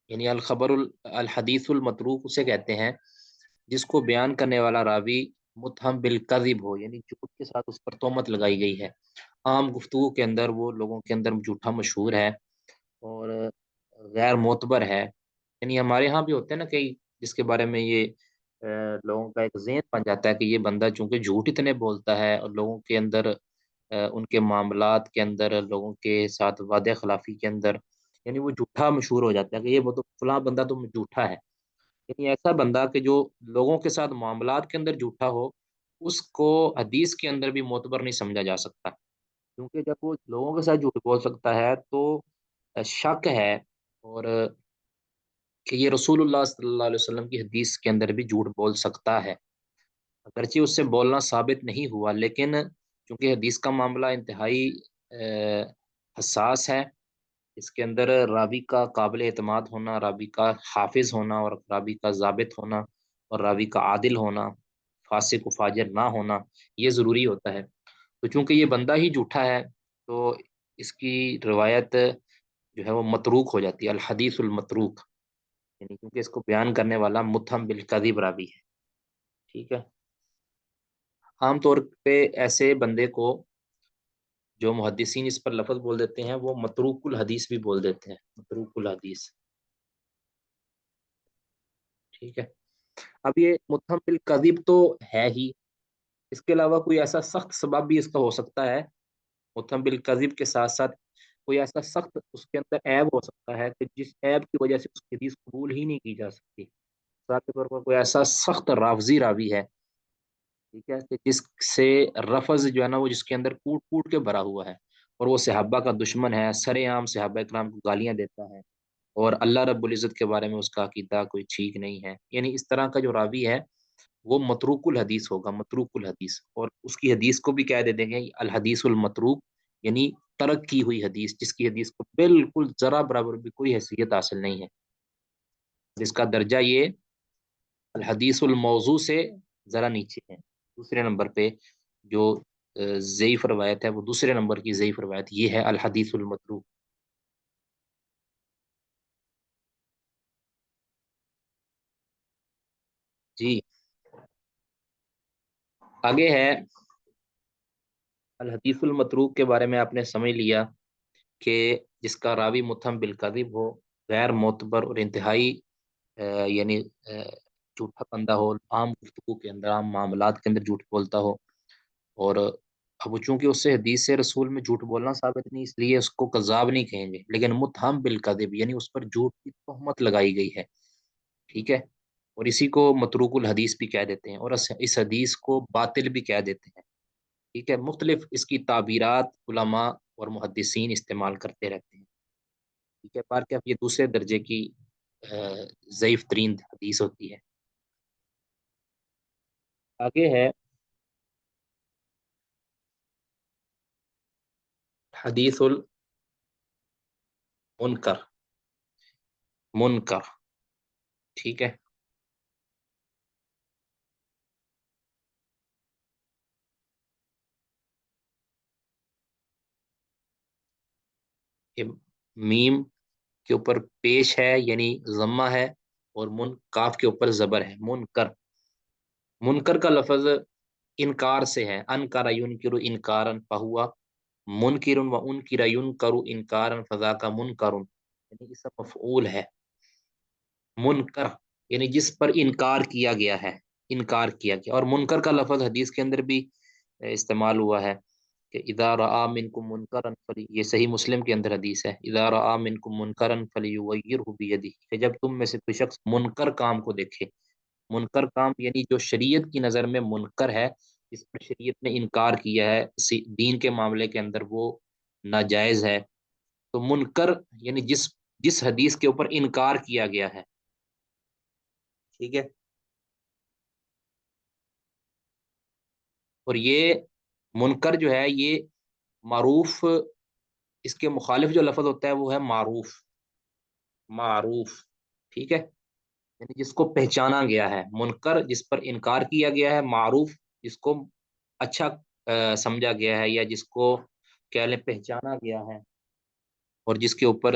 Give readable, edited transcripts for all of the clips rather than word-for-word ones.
یعنی الحدیث المتروک اسے کہتے ہیں جس کو بیان کرنے والا راوی متہم بالکذب ہو، یعنی جھوٹ کے ساتھ اس پر تہمت لگائی گئی ہے، عام گفتگو کے اندر وہ لوگوں کے اندر جھوٹا مشہور ہے اور غیر معتبر ہے۔ یعنی ہمارے ہاں بھی ہوتے ہیں نا کئی، جس کے بارے میں یہ لوگوں کا ایک ذہن بن جاتا ہے کہ یہ بندہ چونکہ جھوٹ اتنے بولتا ہے اور لوگوں کے اندر ان کے معاملات کے اندر، لوگوں کے ساتھ وعدہ خلافی کے اندر، یعنی وہ جھوٹا مشہور ہو جاتا ہے کہ یہ وہ تو فلاں بندہ تو جھوٹا ہے۔ یعنی ایسا بندہ کہ جو لوگوں کے ساتھ معاملات کے اندر جھوٹا ہو، اس کو حدیث کے اندر بھی معتبر نہیں سمجھا جا سکتا، کیونکہ جب وہ لوگوں کے ساتھ جھوٹ بول سکتا ہے تو شک ہے اور کہ یہ رسول اللہ صلی اللہ علیہ وسلم کی حدیث کے اندر بھی جھوٹ بول سکتا ہے، اگرچہ اس سے بولنا ثابت نہیں ہوا، لیکن چونکہ حدیث کا معاملہ انتہائی حساس ہے، اس کے اندر راوی کا قابل اعتماد ہونا، راوی کا حافظ ہونا اور راوی کا ضابط ہونا اور راوی کا عادل ہونا، فاسق و فاجر نہ ہونا، یہ ضروری ہوتا ہے۔ تو چونکہ یہ بندہ ہی جھوٹا ہے تو اس کی روایت جو ہے وہ متروک ہو جاتی ہے، الحدیث المتروک، یعنی کیونکہ اس کو بیان کرنے والا متہم بالکذب راوی ہے۔ ٹھیک ہے، عام طور پہ ایسے بندے کو جو محدثین اس پر لفظ بول دیتے ہیں وہ متروک الحدیث بھی بول دیتے ہیں، متروک الحدیث۔ ٹھیک ہے، اب یہ متہم بالکذب تو ہے ہی، اس کے علاوہ کوئی ایسا سخت سبب بھی اس کا ہو سکتا ہے، متہم بالکذب کے ساتھ ساتھ کوئی ایسا سخت اس کے اندر عیب ہو سکتا ہے کہ جس عیب کی وجہ سے اس کی حدیث قبول ہی نہیں کی جا سکتی۔ مثال کے طور پر کوئی ایسا سخت رافضی راوی ہے، ٹھیک ہے، کہ جس سے رفض جو ہے نا وہ جس کے اندر کوٹ کوٹ کے بھرا ہوا ہے، اور وہ صحابہ کا دشمن ہے، سر عام صحابہ کرام کو گالیاں دیتا ہے، اور اللہ رب العزت کے بارے میں اس کا عقیدہ کوئی ٹھیک نہیں ہے، یعنی اس طرح کا جو راوی ہے وہ متروک الحدیث ہوگا، متروک الحدیث، اور اس کی حدیث کو بھی کہہ دے دیں گے الحدیث المتروک، یعنی ترک کی ہوئی حدیث، جس کی حدیث کو بالکل ذرا برابر بھی کوئی حیثیت حاصل نہیں ہے، جس کا درجہ یہ الحدیث الموضوع سے ذرا نیچے ہے، دوسرے نمبر پہ جو ضعیف روایت ہے، وہ دوسرے نمبر کی ضعیف روایت یہ ہے الحدیث المتروک۔ جی، آگے ہے الحدیث المتروک کے بارے میں آپ نے سمجھ لیا کہ جس کا راوی متہم بالکذب ہو، غیر معتبر اور انتہائی یعنی جھوٹا بندہ ہو، عام گفتگو کے اندر، عام معاملات کے اندر جھوٹ بولتا ہو، اور اب وہ چونکہ اس سے حدیث رسول میں جھوٹ بولنا ثابت نہیں، اس لیے اس کو کذاب نہیں کہیں گے، لیکن متہم بالکذب یعنی اس پر جھوٹ کی تہمت لگائی گئی ہے، ٹھیک ہے، اور اسی کو متروک الحدیث بھی کہہ دیتے ہیں، اور اس حدیث کو باطل بھی کہہ دیتے ہیں، ٹھیک ہے، مختلف اس کی تعبیرات علماء اور محدثین استعمال کرتے رہتے ہیں، ٹھیک ہے، بار کہ اب یہ دوسرے درجے کی ضعیف ترین حدیث ہوتی ہے۔ آگے ہے حدیث المنکر، منکر، ٹھیک ہے، یہ میم کے اوپر پیش ہے یعنی ضمہ ہے، اور من کاف کے اوپر زبر ہے، منکر، منکر کا لفظ انکار سے ہے، انکر ینکر انکارن فہوا منکر و انکر ینکر انکارن فذاک منکر، یعنی اس کا مفعول ہے منکر، یعنی جس پر انکار کیا گیا ہے، انکار کیا گیا، اور منکر کا لفظ حدیث کے اندر بھی استعمال ہوا ہے کہ اذا رآ منکم منکرا یہ صحیح مسلم کے اندر حدیث ہے، اذا رآ منکم منکرا فلیغیرہ بیدہ، کہ جب تم میں سے کوئی شخص منکر کام کو دیکھے، منکر کام یعنی جو شریعت کی نظر میں منکر ہے، جس پر شریعت نے انکار کیا ہے دین کے معاملے کے اندر، وہ ناجائز ہے، تو منکر یعنی جس جس حدیث کے اوپر انکار کیا گیا ہے، ٹھیک ہے، اور یہ منکر جو ہے یہ معروف، اس کے مخالف جو لفظ ہوتا ہے وہ ہے معروف، معروف، ٹھیک ہے، یعنی جس کو پہچانا گیا ہے، منکر جس پر انکار کیا گیا ہے، معروف جس کو اچھا سمجھا گیا ہے، یا جس کو کہہ لیں پہچانا گیا ہے، اور جس کے اوپر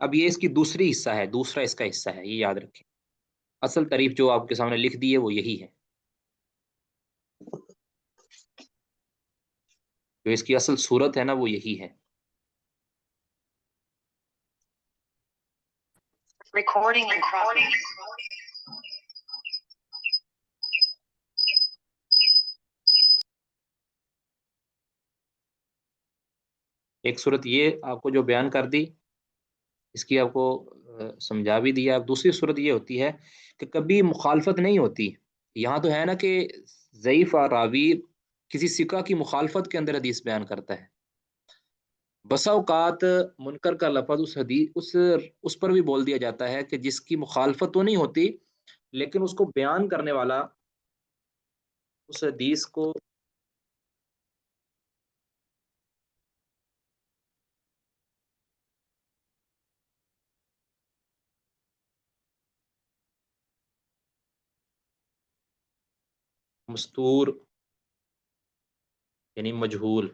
اب یہ اس کی دوسری حصہ ہے، دوسرا اس کا حصہ ہے، یہ یاد رکھیں۔ اصل تعریف جو آپ کے سامنے لکھ دی ہے وہ یہی ہے، جو اس کی اصل صورت ہے نا وہ یہی ہے۔ ایک صورت یہ آپ کو جو بیان کر دی، اس کی آپ کو سمجھا بھی دیا۔ اب دوسری صورت یہ ہوتی ہے کہ کبھی مخالفت نہیں ہوتی۔ یہاں تو ہے نا کہ ضعیف راوی کسی ثقہ کی مخالفت کے اندر حدیث بیان کرتا ہے۔ بسا اوقات منکر کا لفظ اس حدیث اس پر بھی بول دیا جاتا ہے کہ جس کی مخالفت تو نہیں ہوتی، لیکن اس کو بیان کرنے والا اس حدیث کو مستور یعنی مجہول۔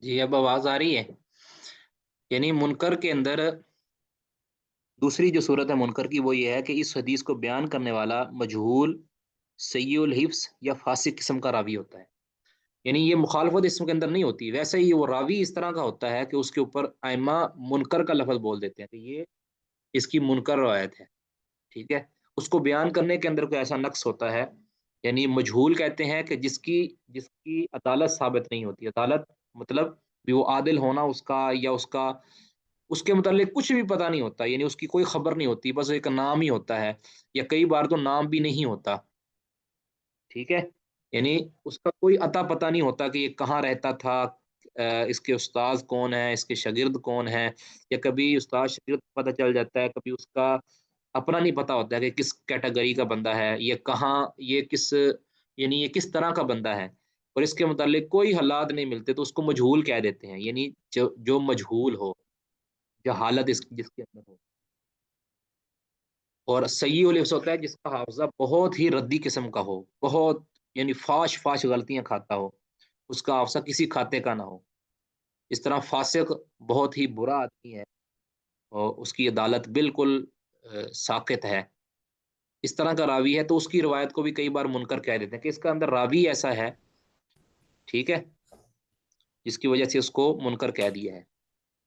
جی اب آواز آ رہی ہے؟ یعنی منکر کے اندر دوسری جو صورت ہے منکر کی وہ یہ ہے کہ اس حدیث کو بیان کرنے والا مجہول، سیء الحفظ یا فاسق قسم کا راوی ہوتا ہے۔ یعنی یہ مخالفت اس کے اندر نہیں ہوتی، ویسے ہی وہ راوی اس طرح کا ہوتا ہے کہ اس کے اوپر ائمہ منکر کا لفظ بول دیتے ہیں کہ یہ اس کی منکر روایت ہے، ٹھیک ہے۔ اس کو بیان کرنے کے اندر کوئی ایسا نقص ہوتا ہے، یعنی مجہول کہتے ہیں کہ جس کی عدالت ثابت نہیں ہوتی۔ عدالت مطلب بھی وہ عادل ہونا اس کا، یا اس کے متعلق کچھ بھی پتہ نہیں ہوتا، یعنی اس کی کوئی خبر نہیں ہوتی، بس ایک نام ہی ہوتا ہے، یا کئی بار تو نام بھی نہیں ہوتا، ٹھیک ہے۔ یعنی اس کا کوئی عطا پتہ نہیں ہوتا کہ یہ کہاں رہتا تھا، اس کے استاذ کون ہیں، اس کے شاگرد کون ہیں، یا کبھی استاد شاگرد پتہ چل جاتا ہے، کبھی اس کا اپنا نہیں پتہ ہوتا ہے کہ کس کیٹیگری کا بندہ ہے، یہ کہاں، یہ کس، یعنی یہ کس طرح کا بندہ ہے، اور اس کے متعلق کوئی حالات نہیں ملتے، تو اس کو مجہول کہہ دیتے ہیں، یعنی جو مجہول ہو، جو حالت جس کے اندر ہو۔ اور سیء الحفظ ہوتا ہے جس کا حافظہ بہت ہی ردی قسم کا ہو، بہت یعنی فاش فاش غلطیاں کھاتا ہو، اس کا حافظہ کسی کھاتے کا نہ ہو۔ اس طرح فاسق بہت ہی برا آدمی ہے اور اس کی عدالت بالکل ساقط ہے، اس طرح کا راوی ہے، تو اس کی روایت کو بھی کئی بار منکر کہہ دیتے ہیں کہ اس کا اندر راوی ایسا ہے، ٹھیک ہے، جس کی وجہ سے اس کو منکر کہہ دیا ہے۔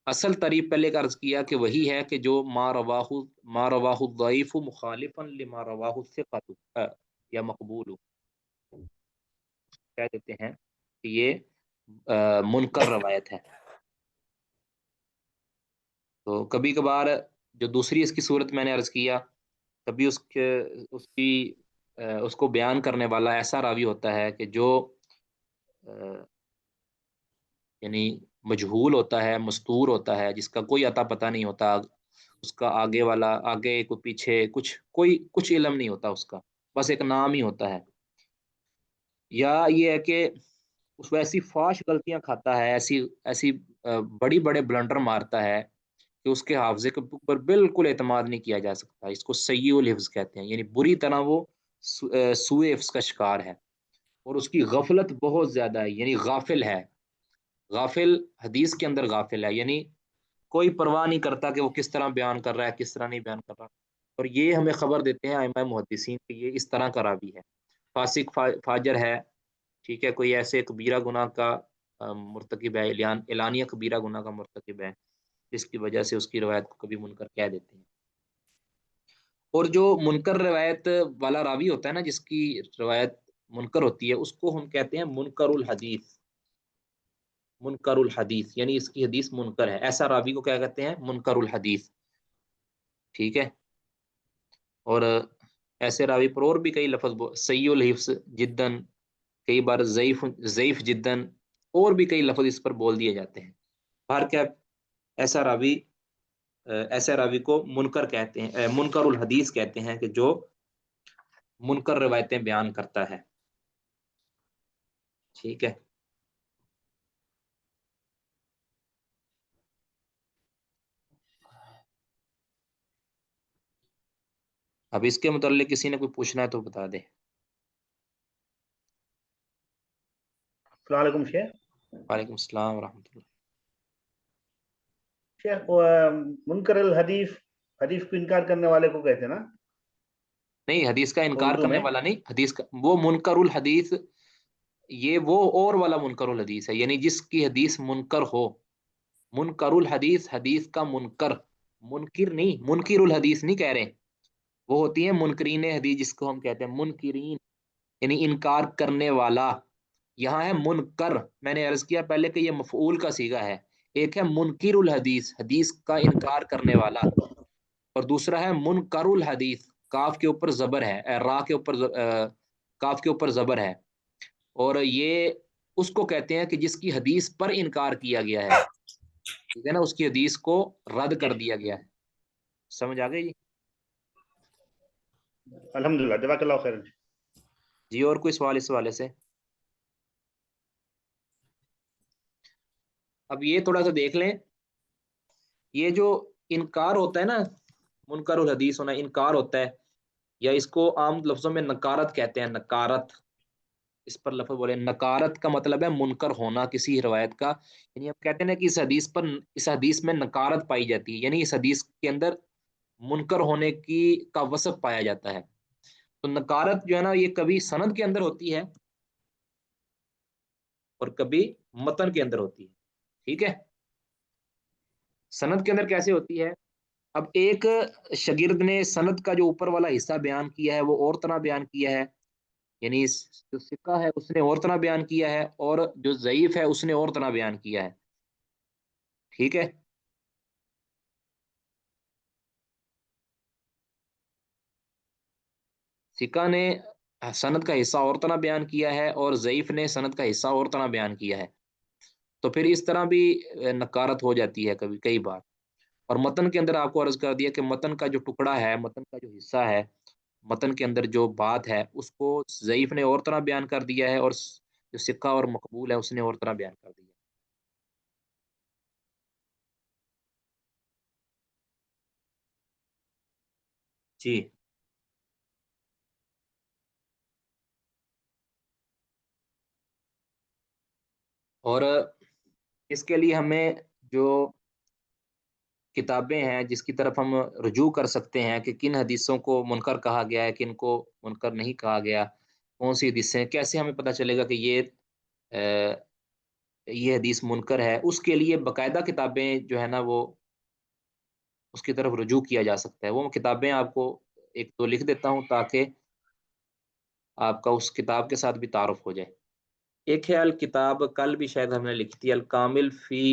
اصل تعریف پہلے کا عرض کیا کہ وہی ہے کہ جو ما رواہ الضعیف مخالفا لما رواہ الثقۃ یا مقبول کہہ دیتے ہیں کہ یہ منکر روایت ہے۔ تو کبھی کبھار جو دوسری اس کی صورت میں نے عرض کیا، کبھی اس کی اس کو بیان کرنے والا ایسا راوی ہوتا ہے کہ جو یعنی مجہول ہوتا ہے، مستور ہوتا ہے، جس کا کوئی عطا پتہ نہیں ہوتا، اس کا آگے والا آگے کو پیچھے کچھ علم نہیں ہوتا اس کا، بس ایک نام ہی ہوتا ہے۔ یا یہ ہے کہ اس کو ایسی فاش غلطیاں کھاتا ہے، ایسی ایسی بڑی بڑے بلنڈر مارتا ہے کہ اس کے حافظے کے اوپر بالکل اعتماد نہیں کیا جا سکتا، اس کو سیء الحفظ کہتے ہیں، یعنی بری طرح وہ سوء حفظ کا شکار ہے، اور اس کی غفلت بہت زیادہ ہے، یعنی غافل ہے، غافل حدیث کے اندر غافل ہے، یعنی کوئی پرواہ نہیں کرتا کہ وہ کس طرح بیان کر رہا ہے، کس طرح نہیں بیان کر رہا، اور یہ ہمیں خبر دیتے ہیں ائمہ محدثین کہ یہ اس طرح کا راوی ہے، فاسق فاجر ہے، ٹھیک ہے، کوئی ایسے کبیرہ گناہ کا مرتکب ہے، اعلانیہ کبیرہ گناہ کا مرتکب ہے، جس کی وجہ سے اس کی روایت کو کبھی منکر کہہ دیتے ہیں۔ اور جو منکر روایت والا راوی ہوتا ہے نا، جس کی روایت منکر ہوتی ہے، اس کو ہم کہتے ہیں منکر الحدیث۔ منکر الحدیث یعنی اس کی حدیث منکر ہے، ایسا راوی کو کیا کہتے ہیں؟ منکر الحدیث، ٹھیک ہے۔ اور ایسے راوی پر اور بھی کئی لفظ سیء الحفظ جدن، کئی بار ضعیف ضعیف جدن، اور بھی کئی لفظ اس پر بول دیے جاتے ہیں۔ باہر کیا ایسا راوی ایسے راوی کو منکر کہتے ہیں، منکر الحدیث کہتے ہیں کہ جو منکر روایتیں بیان کرتا ہے، ٹھیک ہے۔ اب اس کے متعلق کسی نے کوئی پوچھنا ہے تو بتا دے۔ السلام علیکم شیخ۔ وعلیکم السلام ورحمۃ اللہ۔ شیخ منکر الحدیث حدیث کو انکار کرنے والے کو کہتے ہیں نا؟ نہیں، حدیث کا انکار اردو کرنے میں والا نہیں، حدیث کا وہ منکر الحدیث، یہ وہ اور والا منکر الحدیث ہے، یعنی جس کی حدیث منکر ہو۔ منکر الحدیث حدیث کا منکر، منکر نہیں، منکر الحدیث نہیں کہہ رہے، وہ ہوتی ہے منکرین حدیث جس کو ہم کہتے ہیں منکرین، یعنی انکار کرنے والا۔ یہاں ہے منکر، میں نے عرض کیا پہلے کہ یہ مفعول کا صیغہ ہے، ایک ہے منکر الحدیث حدیث کا انکار کرنے والا، اور دوسرا ہے منکر الحدیث، کاف کے اوپر زبر ہے، را کے اوپر کاف کے اوپر زبر ہے، اور یہ اس کو کہتے ہیں کہ جس کی حدیث پر انکار کیا گیا ہے، ٹھیک ہے نا، اس کی حدیث کو رد جی کر دیا گیا ہے۔ سمجھ آ گئی جی؟ الحمدللہ، جزاک اللہ خیر۔ جی اور کوئی سوال اس حوالے سے؟ اب یہ تھوڑا سا دیکھ لیں، یہ جو انکار ہوتا ہے نا، منکر الحدیث ہونا انکار ہوتا ہے، یا اس کو عام لفظوں میں نکارت کہتے ہیں، نکارت، اس پر لفظ بولے، نکارت کا مطلب ہے منکر ہونا کسی روایت کا، یعنی ہم کہتے ہیں نا کہ اس حدیث میں نکارت پائی جاتی ہے، یعنی اس حدیث کے اندر منکر ہونے کی کا وصف پایا جاتا ہے۔ تو نکارت جو ہے نا یہ کبھی سند کے اندر ہوتی ہے اور کبھی متن کے اندر ہوتی ہے، ٹھیک ہے۔ سند کے اندر کیسے ہوتی ہے؟ اب ایک شاگرد نے سند کا جو اوپر والا حصہ بیان کیا ہے وہ اور طرح بیان کیا ہے، یعنی جو سکہ ہے اس نے اور طرح بیان کیا ہے، اور جو ضعیف ہے اس نے اور طرح بیان کیا ہے، ٹھیک ہے۔ سکہ نے سند کا حصہ اور طرح بیان کیا ہے اور ضعیف نے سند کا حصہ اور طرح بیان کیا ہے، تو پھر اس طرح بھی نکارت ہو جاتی ہے کبھی کئی بار۔ اور متن کے اندر آپ کو عرض کر دیا کہ متن کا جو ٹکڑا ہے، متن کا جو حصہ ہے، متن کے اندر جو بات ہے اس کو ضعیف نے اور طرح بیان کر دیا ہے، اور جو سکہ اور مقبول ہے اس نے اور طرح بیان کر دیا ہے۔ جی اور اس کے لیے ہمیں جو کتابیں ہیں جس کی طرف ہم رجوع کر سکتے ہیں کہ کن حدیثوں کو منکر کہا گیا ہے، کن کو منکر نہیں کہا گیا، کون سی حدیثیں، کیسے ہمیں پتہ چلے گا کہ یہ حدیث منکر ہے، اس کے لیے باقاعدہ کتابیں جو ہے نا وہ اس کی طرف رجوع کیا جا سکتا ہے۔ وہ کتابیں آپ کو ایک تو لکھ دیتا ہوں تاکہ آپ کا اس کتاب کے ساتھ بھی تعارف ہو جائے۔ ایک ہے الکتاب، کل بھی شاید ہم نے لکھی تھی، الکامل فی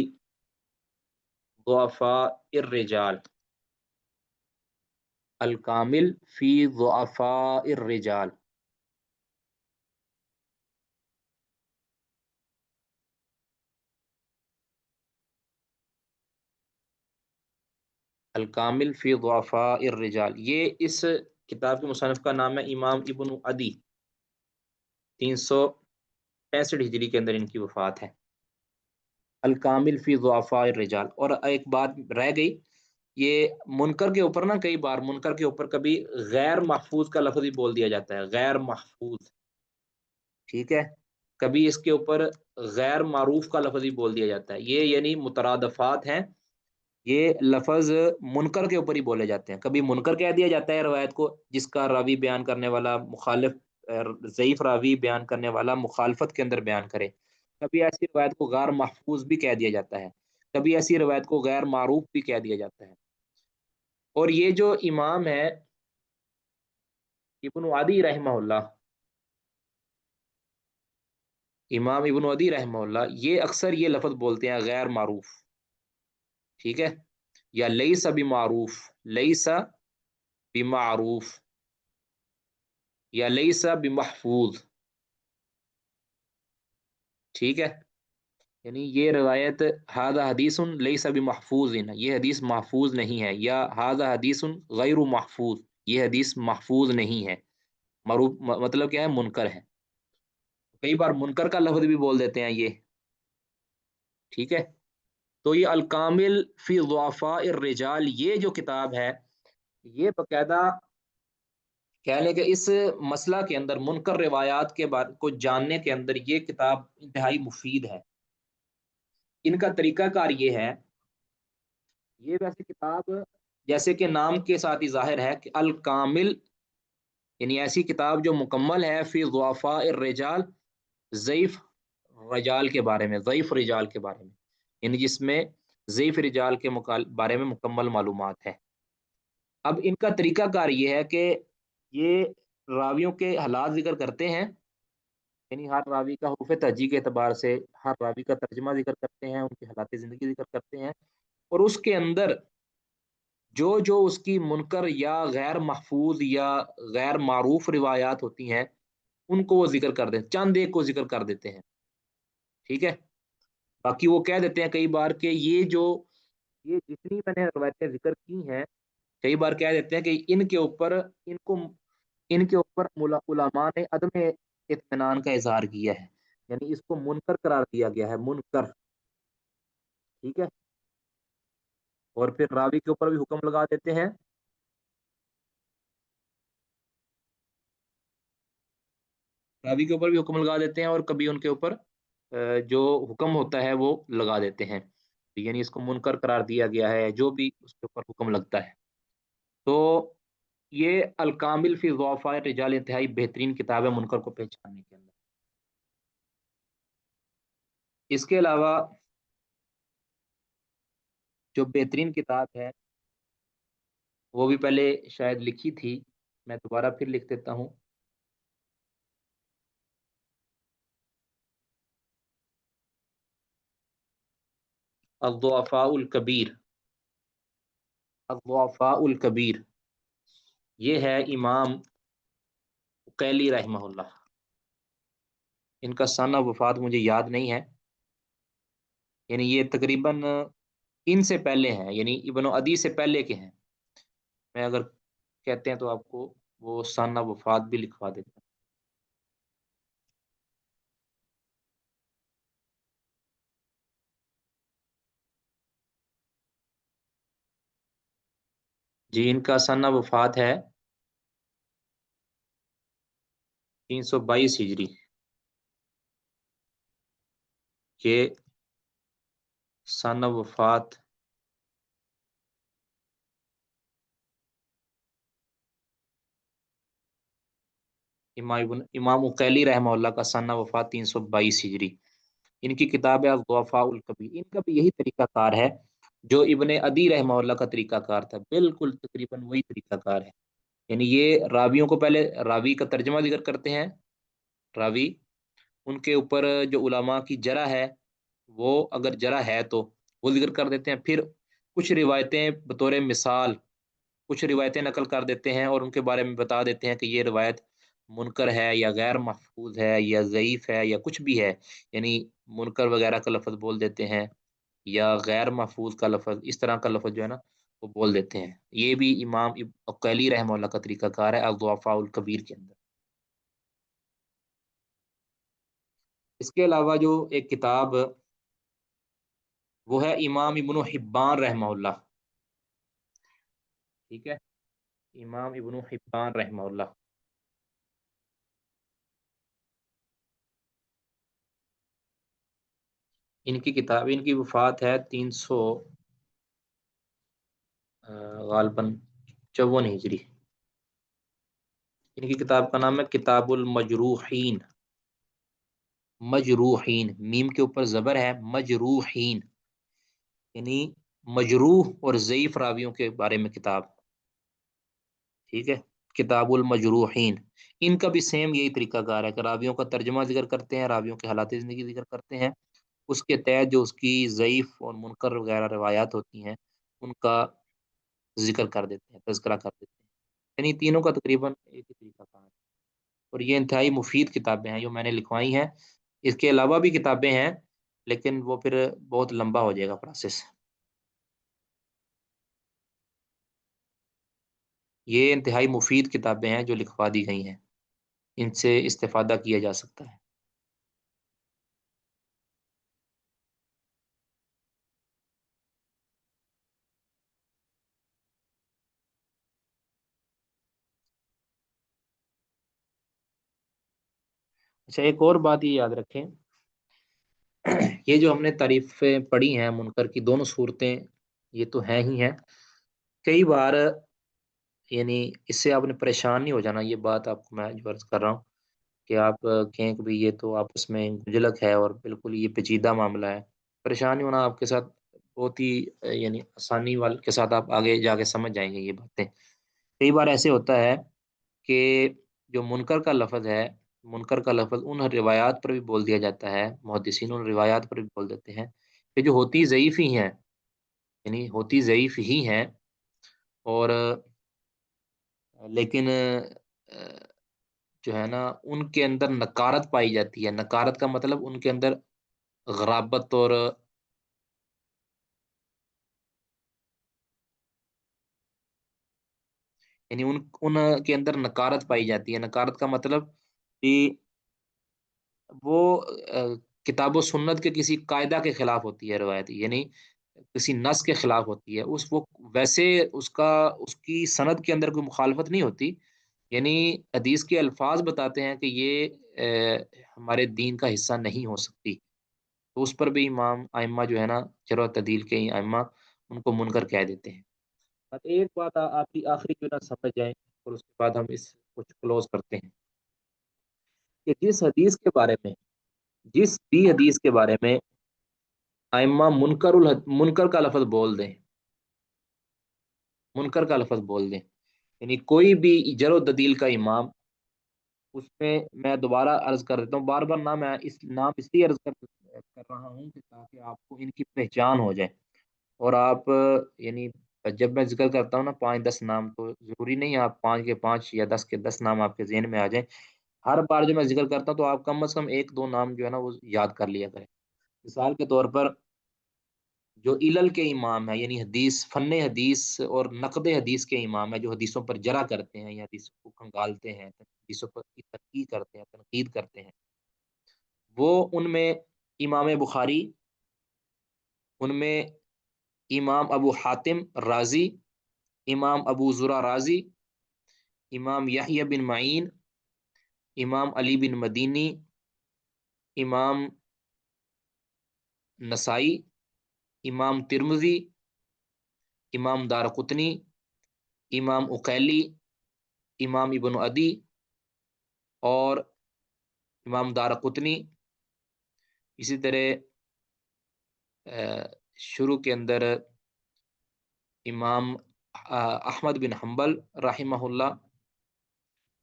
ضعفاء الرجال، الکامل فی ضعفاء الرجال، الکامل فی ضعفاء الرجال، یہ اس کتاب کے مصنف کا نام ہے امام ابن عدی، 365 ہجری کے اندر ان کی وفات ہے۔ الکامل فی ضعفاء الرجال۔ اور ایک بات رہ گئی، یہ منکر کے اوپر نا کئی بار منکر کے اوپر کبھی غیر محفوظ کا لفظ بھی بول دیا جاتا ہے، غیر محفوظ، ٹھیک ہے، کبھی اس کے اوپر غیر معروف کا لفظ بھی بول دیا جاتا ہے، یہ یعنی مترادفات ہیں، یہ لفظ منکر کے اوپر ہی بولے جاتے ہیں۔ کبھی منکر کہہ دیا جاتا ہے روایت کو جس کا راوی بیان کرنے والا مخالف، ضعیف راوی بیان کرنے والا مخالفت کے اندر بیان کرے، کبھی ایسی روایت کو غیر محفوظ بھی کہہ دیا جاتا ہے، کبھی ایسی روایت کو غیر معروف بھی کہہ دیا جاتا ہے۔ اور یہ جو امام ہے ابن عدی رحمہ اللہ، امام ابن عدی رحمہ اللہ یہ اکثر یہ لفظ بولتے ہیں غیر معروف، ٹھیک ہے، یا لیس بمعروف، لیس بمعروف، یا لیس بمحفوظ، ٹھیک ہے، یعنی یہ روایت ہذا حدیث لیس بمحفوظ، یہ حدیث محفوظ نہیں ہے، یا ہذا حدیث غیر محفوظ، یہ حدیث محفوظ نہیں ہے، معروف مطلب کیا ہے، منکر ہے، کئی بار منکر کا لفظ بھی بول دیتے ہیں یہ، ٹھیک ہے۔ تو یہ الکامل فی ضعفاء الرجال یہ جو کتاب ہے، یہ باقاعدہ کہہ لیں کہ اس مسئلہ کے اندر منکر روایات کے بارے کو جاننے کے اندر یہ کتاب انتہائی مفید ہے۔ ان کا طریقہ کار یہ ہے، یہ ویسے کتاب جیسے کہ نام کے ساتھ ہی ظاہر ہے کہ الکامل، یعنی ایسی کتاب جو مکمل ہے فی ضعفاء الرجال، ضعیف رجال کے بارے میں، ضعیف رجال کے بارے میں، یعنی جس میں ضعیف رجال کے بارے میں مکمل معلومات ہے۔ اب ان کا طریقہ کار یہ ہے کہ یہ راویوں کے حالات ذکر کرتے ہیں، یعنی ہر راوی کا حروف تہجی کے اعتبار سے ہر راوی کا ترجمہ ذکر کرتے ہیں، ان کی حالات زندگی ذکر کرتے ہیں، اور اس کے اندر جو جو اس کی منکر یا غیر محفوظ یا غیر معروف روایات ہوتی ہیں ان کو وہ ذکر کر دیتے، چند ایک کو ذکر کر دیتے ہیں، ٹھیک ہے۔ باقی وہ کہہ دیتے ہیں کئی بار کہ یہ جتنی میں نے روایتیں ذکر کی ہیں، کئی بار کہہ دیتے ہیں کہ ان کے اوپر علماء نے عدم اطمینان کا اظہار کیا ہے، یعنی اس کو منکر قرار دیا گیا ہے، منکر، ٹھیک ہے، اور پھر راوی کے اوپر بھی حکم لگا دیتے ہیں، راوی کے اوپر بھی حکم لگا دیتے ہیں، اور کبھی ان کے اوپر جو حکم ہوتا ہے وہ لگا دیتے ہیں، یعنی اس کو منکر قرار دیا گیا ہے، جو بھی اس کے اوپر حکم لگتا ہے۔ تو یہ الکامل فی ضعفاء الرجال انتہائی بہترین کتاب ہے منکر کو پہچاننے کے اندر۔ اس کے علاوہ جو بہترین کتاب ہے وہ بھی پہلے شاید لکھی تھی، میں دوبارہ پھر لکھ دیتا ہوں، الضعفاء الکبیر، الضعفاء الکبیر، یہ ہے امام عقیلی رحمہ اللہ، ان کا سنہ وفات مجھے یاد نہیں ہے، یعنی یہ تقریباً ان سے پہلے ہیں، یعنی ابن عدی سے پہلے کے ہیں، میں اگر کہتے ہیں تو آپ کو وہ سنہ وفات بھی لکھوا دیتا ہوں۔ جی ان کا سنہ وفات ہے 322 ہجری، یہ سنہ وفات امام عقیلی رحمہ اللہ کا سنہ وفات 322 ہجری، ان کی کتاب ہے الضعفاء الکبیر، ان کا بھی یہی طریقہ کار ہے جو ابن عدی رحمہ اللہ کا طریقہ کار تھا، بالکل تقریباً وہی طریقہ کار ہے، یعنی یہ راویوں کو پہلے راوی کا ترجمہ ذکر کرتے ہیں، راوی ان کے اوپر جو علماء کی جرح ہے، وہ اگر جرح ہے تو وہ ذکر کر دیتے ہیں، پھر کچھ روایتیں بطور مثال کچھ روایتیں نقل کر دیتے ہیں اور ان کے بارے میں بتا دیتے ہیں کہ یہ روایت منکر ہے یا غیر محفوظ ہے یا ضعیف ہے یا کچھ بھی ہے، یعنی منکر وغیرہ کا لفظ بول دیتے ہیں یا غیر محفوظ کا لفظ، اس طرح کا لفظ جو ہے نا وہ بول دیتے ہیں، یہ بھی امام عقیلی رحمہ اللہ کا طریقہ کار ہے الضعفاء الکبیر کے اندر۔ اس کے علاوہ جو ایک کتاب وہ ہے امام ابن حبان رحمہ اللہ، ٹھیک ہے، امام ابن حبان رحمہ اللہ، ان کی کتاب، ان کی وفات ہے 300 غالباً 54 ہجری، ان کی کتاب کا نام ہے کتاب المجروحین، مجروحین، میم کے اوپر زبر ہے، مجروحین، یعنی مجروح اور ضعیف راویوں کے بارے میں کتاب، ٹھیک ہے۔ کتاب المجروحین، ان کا بھی سیم یہی طریقہ کار ہے کہ راویوں کا ترجمہ ذکر کرتے ہیں، راویوں کے حالات زندگی ذکر کرتے ہیں، اس کے تحت جو اس کی ضعیف اور منکر وغیرہ روایات ہوتی ہیں ان کا ذکر کر دیتے ہیں، تذکرہ کر دیتے ہیں، یعنی تینوں کا تقریباً ایک ہی طریقہ کار ہے، اور یہ انتہائی مفید کتابیں ہیں جو میں نے لکھوائی ہیں۔ اس کے علاوہ بھی کتابیں ہیں لیکن وہ پھر بہت لمبا ہو جائے گا پروسیس۔ یہ انتہائی مفید کتابیں ہیں جو لکھوا دی گئی ہیں، ان سے استفادہ کیا جا سکتا ہے۔ اچھا، ایک اور بات یہ یاد رکھیں، یہ جو ہم نے تعریفیں پڑھی ہیں منکر کی دونوں صورتیں یہ تو ہیں ہی ہیں، کئی بار یعنی اس سے آپ نے پریشان نہیں ہو جانا، یہ بات آپ کو میں جو عرض کر رہا ہوں کہ آپ کہیں کہ بھی یہ تو آپس میں گجلک ہے اور بالکل یہ پیچیدہ معاملہ ہے، پریشان نہیں ہونا، آپ کے ساتھ بہت ہی یعنی آسانی وال کے ساتھ آپ آگے جا کے سمجھ جائیں گے یہ باتیں۔ کئی بار ایسے ہوتا ہے کہ جو منکر کا لفظ ہے، منکر کا لفظ ان روایات پر بھی بول دیا جاتا ہے، محدثین ان روایات پر بھی بول دیتے ہیں کہ جو ہوتی ضعیف ہی ہیں، یعنی ہوتی ضعیف ہی ہیں، اور لیکن جو ہے نا ان کے اندر نکارت پائی جاتی ہے، نکارت کا مطلب ان کے اندر غرابت اور یعنی ان کے اندر نکارت پائی جاتی ہے، نکارت کا مطلب کہ وہ کتاب و سنت کے کسی قاعدہ کے خلاف ہوتی ہے روایت، یعنی کسی نص کے خلاف ہوتی ہے، اس وہ ویسے اس کی سند کے اندر کوئی مخالفت نہیں ہوتی، یعنی حدیث کے الفاظ بتاتے ہیں کہ یہ ہمارے دین کا حصہ نہیں ہو سکتی، تو اس پر بھی امام ائمہ جو ہے نا جرح و تعدیل کے ائمہ ان کو منکر کہہ دیتے ہیں۔ اب ایک بات آپ کی آخری جو نا سمجھ جائیں اور اس کے بعد ہم اس کو کلوز کرتے ہیں کہ جس بھی حدیث کے بارے میں ائمہ منکر کا لفظ بول دیں، منکر کا لفظ بول دیں، یعنی کوئی بھی جرح و تعدیل کا امام، اس میں دوبارہ عرض کر دیتا ہوں، بار بار نام میں اس لیے عرض کر رہا ہوں کہ تاکہ آپ کو ان کی پہچان ہو جائے، اور آپ یعنی جب میں ذکر کرتا ہوں نا 5-10 نام، تو ضروری نہیں آپ 5 کے 5 یا 10 کے 10 نام آپ کے ذہن میں آ جائیں، ہر بار جو میں ذکر کرتا ہوں تو آپ کم از کم 1-2 نام جو ہے نا وہ یاد کر لیا کریں۔ مثال کے طور پر جو علل کے امام ہیں، یعنی فن حدیث اور نقد حدیث کے امام ہیں، جو حدیثوں پر جرح کرتے ہیں یا حدیثوں کو کھنگالتے ہیں، حدیثوں پر کی تنقید کرتے ہیں، تنقید کرتے ہیں، وہ ان میں امام بخاری، ان میں امام ابو حاتم رازی، امام ابو زرع رازی، امام یحییٰ بن معین، امام علی بن مدینی، امام نسائی، امام ترمذی، امام دارقطنی، امام اقیلی، امام ابن عدی اور امام دارقطنی، اسی طرح شروع کے اندر امام احمد بن حنبل رحمہ اللہ،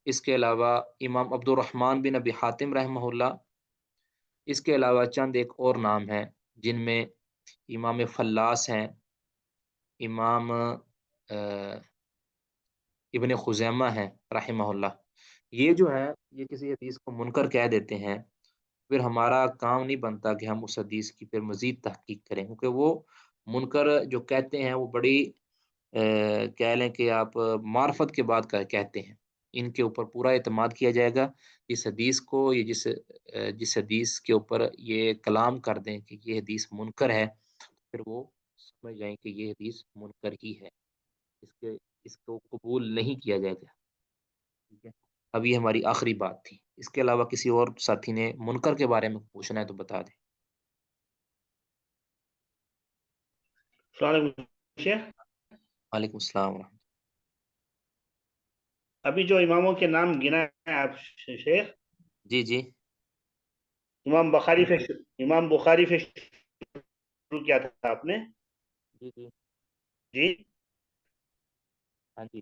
اس کے علاوہ امام عبد الرحمن بن ابی حاتم رحمہ اللہ، اس کے علاوہ چند ایک اور نام ہیں جن میں امام فلاس ہیں، امام ابن خزیمہ ہیں رحمہ اللہ، یہ جو ہیں یہ کسی حدیث کو منکر کہہ دیتے ہیں، پھر ہمارا کام نہیں بنتا کہ ہم اس حدیث کی پھر مزید تحقیق کریں، کیونکہ وہ منکر جو کہتے ہیں وہ بڑی کہہ لیں کہ آپ معرفت کے بعد کہتے ہیں، ان کے اوپر پورا اعتماد کیا جائے گا، اس حدیث کو یہ جس حدیث کے اوپر یہ کلام کر دیں کہ یہ حدیث منکر ہے، پھر وہ سمجھ جائیں کہ یہ حدیث منکر ہی ہے، اس کو قبول نہیں کیا جائے گا، ٹھیک ہے۔ اب یہ ہماری آخری بات تھی، اس کے علاوہ کسی اور ساتھی نے منکر کے بارے میں پوچھنا ہے تو بتا دیں۔ السلام علیکم شیخ۔ وعلیکم السلام ورحمۃ ابھی جو اماموں کے نام گنا ہے آپ شیخ، جی جی امام بخاری سے شروع کیا تھا آپ نے؟ جی جی جی، ہاں جی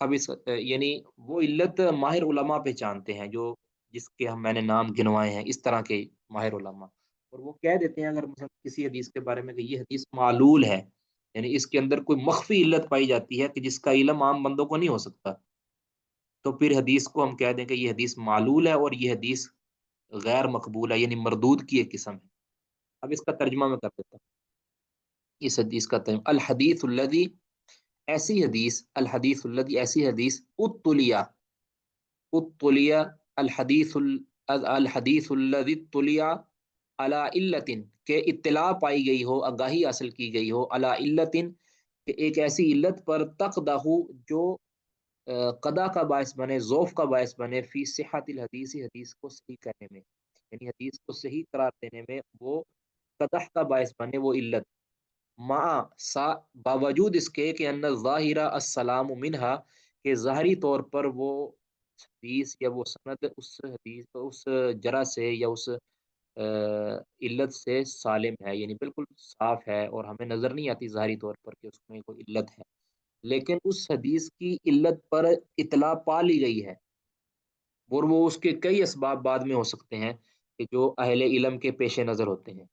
اب یعنی وہ علت ماہر علماء پہچانتے ہیں، جو جس کے میں نے نام گنوائے ہیں، اس طرح کے ماہر علماء، اور وہ کہہ دیتے ہیں اگر مثلا کسی حدیث کے بارے میں کہ یہ حدیث معلول ہے، یعنی اس کے اندر کوئی مخفی علت پائی جاتی ہے کہ جس کا علم عام بندوں کو نہیں ہو سکتا، تو پھر حدیث کو ہم کہہ دیں کہ یہ حدیث معلول ہے اور یہ حدیث غیر مقبول ہے، یعنی مردود کی ایک قسم ہے۔ اب اس کا ترجمہ میں کر دیتا ہوں، اس حدیث کا ترجمہ: الحدیث الذی، ایسی حدیث، الحدیث الذی، ایسی حدیث، اتلیا، اتلیا، الحدیث الحدیث الذی اتلیا علی علت، کہ اطلاع پائی گئی ہو، آگاہی حاصل کی گئی ہو، علی علت، کہ ایک ایسی علت پر، تقدہ، جو قدا کا باعث بنے، ضعف کا باعث بنے، فی صحت الحدیث، حدیث کو صحیح کرنے میں، یعنی حدیث کو صحیح قرار دینے میں وہ قدح کا باعث بنے وہ علت، مع سا، باوجود اس کے کہ ان ظاہرہ السلام منہا، کہ ظاہری طور پر وہ حدیث یا وہ سند اس حدیث، اس جرح سے یا اس علت سے سالم ہے، یعنی بالکل صاف ہے اور ہمیں نظر نہیں آتی ظاہری طور پر کہ اس میں کوئی علت ہے، لیکن اس حدیث کی علت پر اطلاع پا لی گئی ہے، اور وہ اس کے کئی اسباب بعد میں ہو سکتے ہیں کہ جو اہل علم کے پیش نظر ہوتے ہیں۔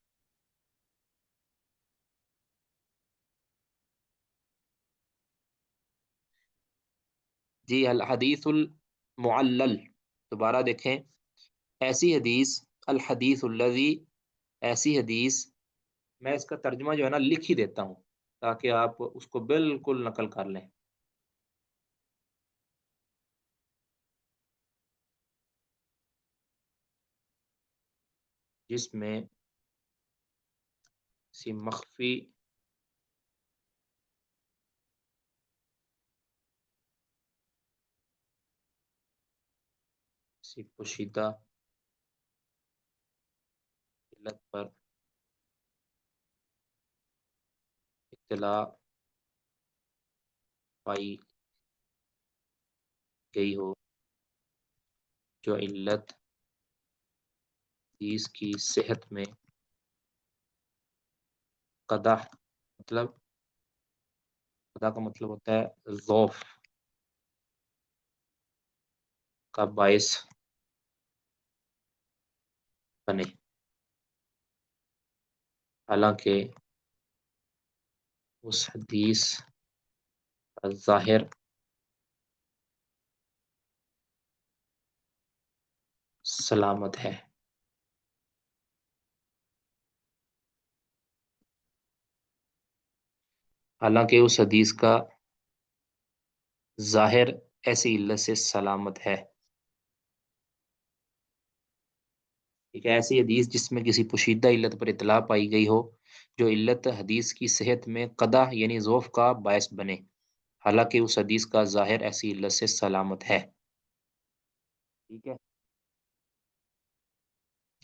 جی، الحدیث المعلل، دوبارہ دیکھیں، ایسی حدیث، الحدیث الذی، ایسی حدیث، میں اس کا ترجمہ جو ہے نا لکھ ہی دیتا ہوں تاکہ آپ اس کو بالکل نقل کر لیں، جس میں کسی مخفی، کسی پوشیدہ علت پر اطلاع پائی گئی ہو، جو علت حدیث کی صحت میں قدح، مطلب قدح کا مطلب ہوتا ہے ضعف کا باعث بنے، حالانکہ اس حدیث کا ظاہر سلامت ہے، حالانکہ اس حدیث کا ظاہر ایسی علت سے سلامت ہے، ایک ایسی حدیث جس میں کسی پوشیدہ علت پر اطلاع پائی گئی ہو، جو علت حدیث کی صحت میں قدح یعنی ضعف کا باعث بنے، حالانکہ اس حدیث کا ظاہر ایسی علت سے سلامت ہے۔ ٹھیک ہے،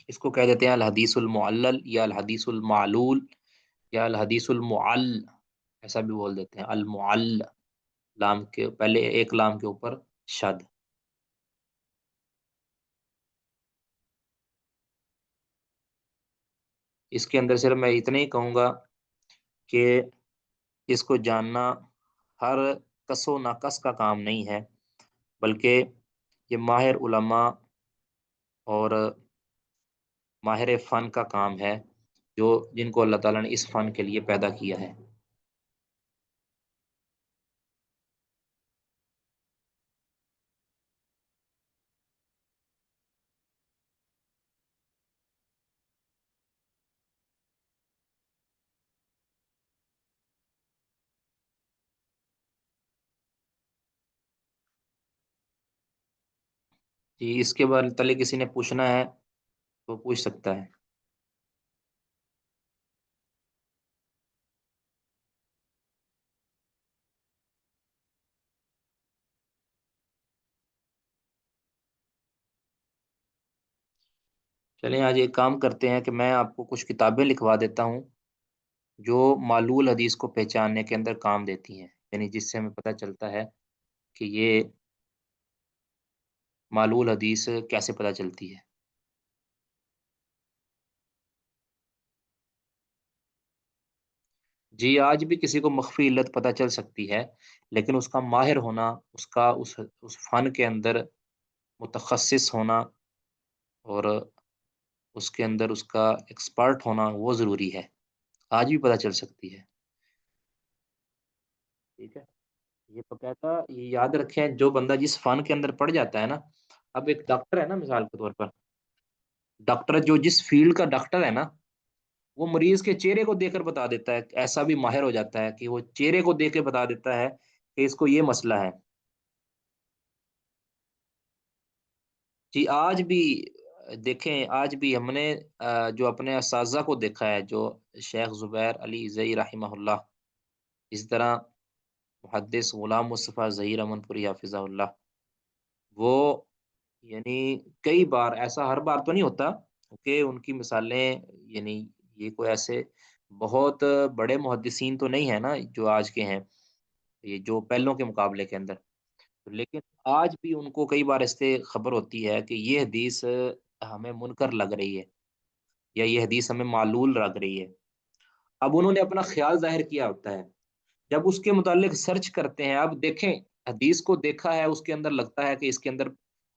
اس کو کہہ دیتے ہیں الحدیث المعلل یا الحدیث المعلول یا الحدیث المعل، ایسا بھی بول دیتے ہیں، المعل، لام کے پہلے ایک لام کے اوپر شد۔ اس کے اندر صرف میں اتنا ہی کہوں گا کہ اس کو جاننا ہر کس و ناقص کا کام نہیں ہے، بلکہ یہ ماہر علماء اور ماہر فن کا کام ہے، جو جن کو اللہ تعالیٰ نے اس فن کے لیے پیدا کیا ہے۔ جی، اس کے بعد تلے کسی نے پوچھنا ہے تو پوچھ سکتا ہے۔ چلیں آج ایک کام کرتے ہیں کہ میں آپ کو کچھ کتابیں لکھوا دیتا ہوں جو معلول حدیث کو پہچاننے کے اندر کام دیتی ہیں، یعنی جس سے ہمیں پتہ چلتا ہے کہ یہ معلول حدیث کیسے پتہ چلتی ہے۔ جی آج بھی کسی کو مخفی علت پتہ چل سکتی ہے، لیکن اس کا ماہر ہونا، اس کا اس فن کے اندر متخصص ہونا اور اس کے اندر اس کا ایکسپرٹ ہونا وہ ضروری ہے، آج بھی پتہ چل سکتی ہے، ٹھیک ہے؟ یہ باقاعدہ یہ یاد رکھیں جو بندہ جس فن کے اندر پڑ جاتا ہے نا، اب ایک ڈاکٹر ہے نا مثال کے طور پر، ڈاکٹر جو جس فیلڈ کا ڈاکٹر ہے نا، وہ مریض کے چہرے کو دیکھ کر بتا دیتا ہے، ایسا بھی ماہر ہو جاتا ہے کہ وہ چہرے کو دیکھ کے بتا دیتا ہے کہ اس کو یہ مسئلہ ہے۔ جی آج بھی دیکھیں آج بھی ہم نے جو اپنے اساتذہ کو دیکھا ہے جو شیخ زبیر علی زئی رحمہ اللہ، اس طرح محدث غلام مصطفیٰ ظہیر امن پوری حافظہ اللہ، وہ یعنی کئی بار ایسا ہر بار تو نہیں ہوتا کہ ان کی مثالیں یعنی یہ کوئی ایسے بہت بڑے محدثین تو نہیں ہے نا جو آج کے ہیں یہ جو پہلوں کے مقابلے کے اندر، لیکن آج بھی ان کو کئی بار اس سے خبر ہوتی ہے کہ یہ حدیث ہمیں منکر لگ رہی ہے یا یہ حدیث ہمیں معلول لگ رہی ہے، اب انہوں نے اپنا خیال ظاہر کیا ہوتا ہے، جب اس کے متعلق سرچ کرتے ہیں اب دیکھیں حدیث کو دیکھا ہے اس کے اندر لگتا ہے کہ اس کے اندر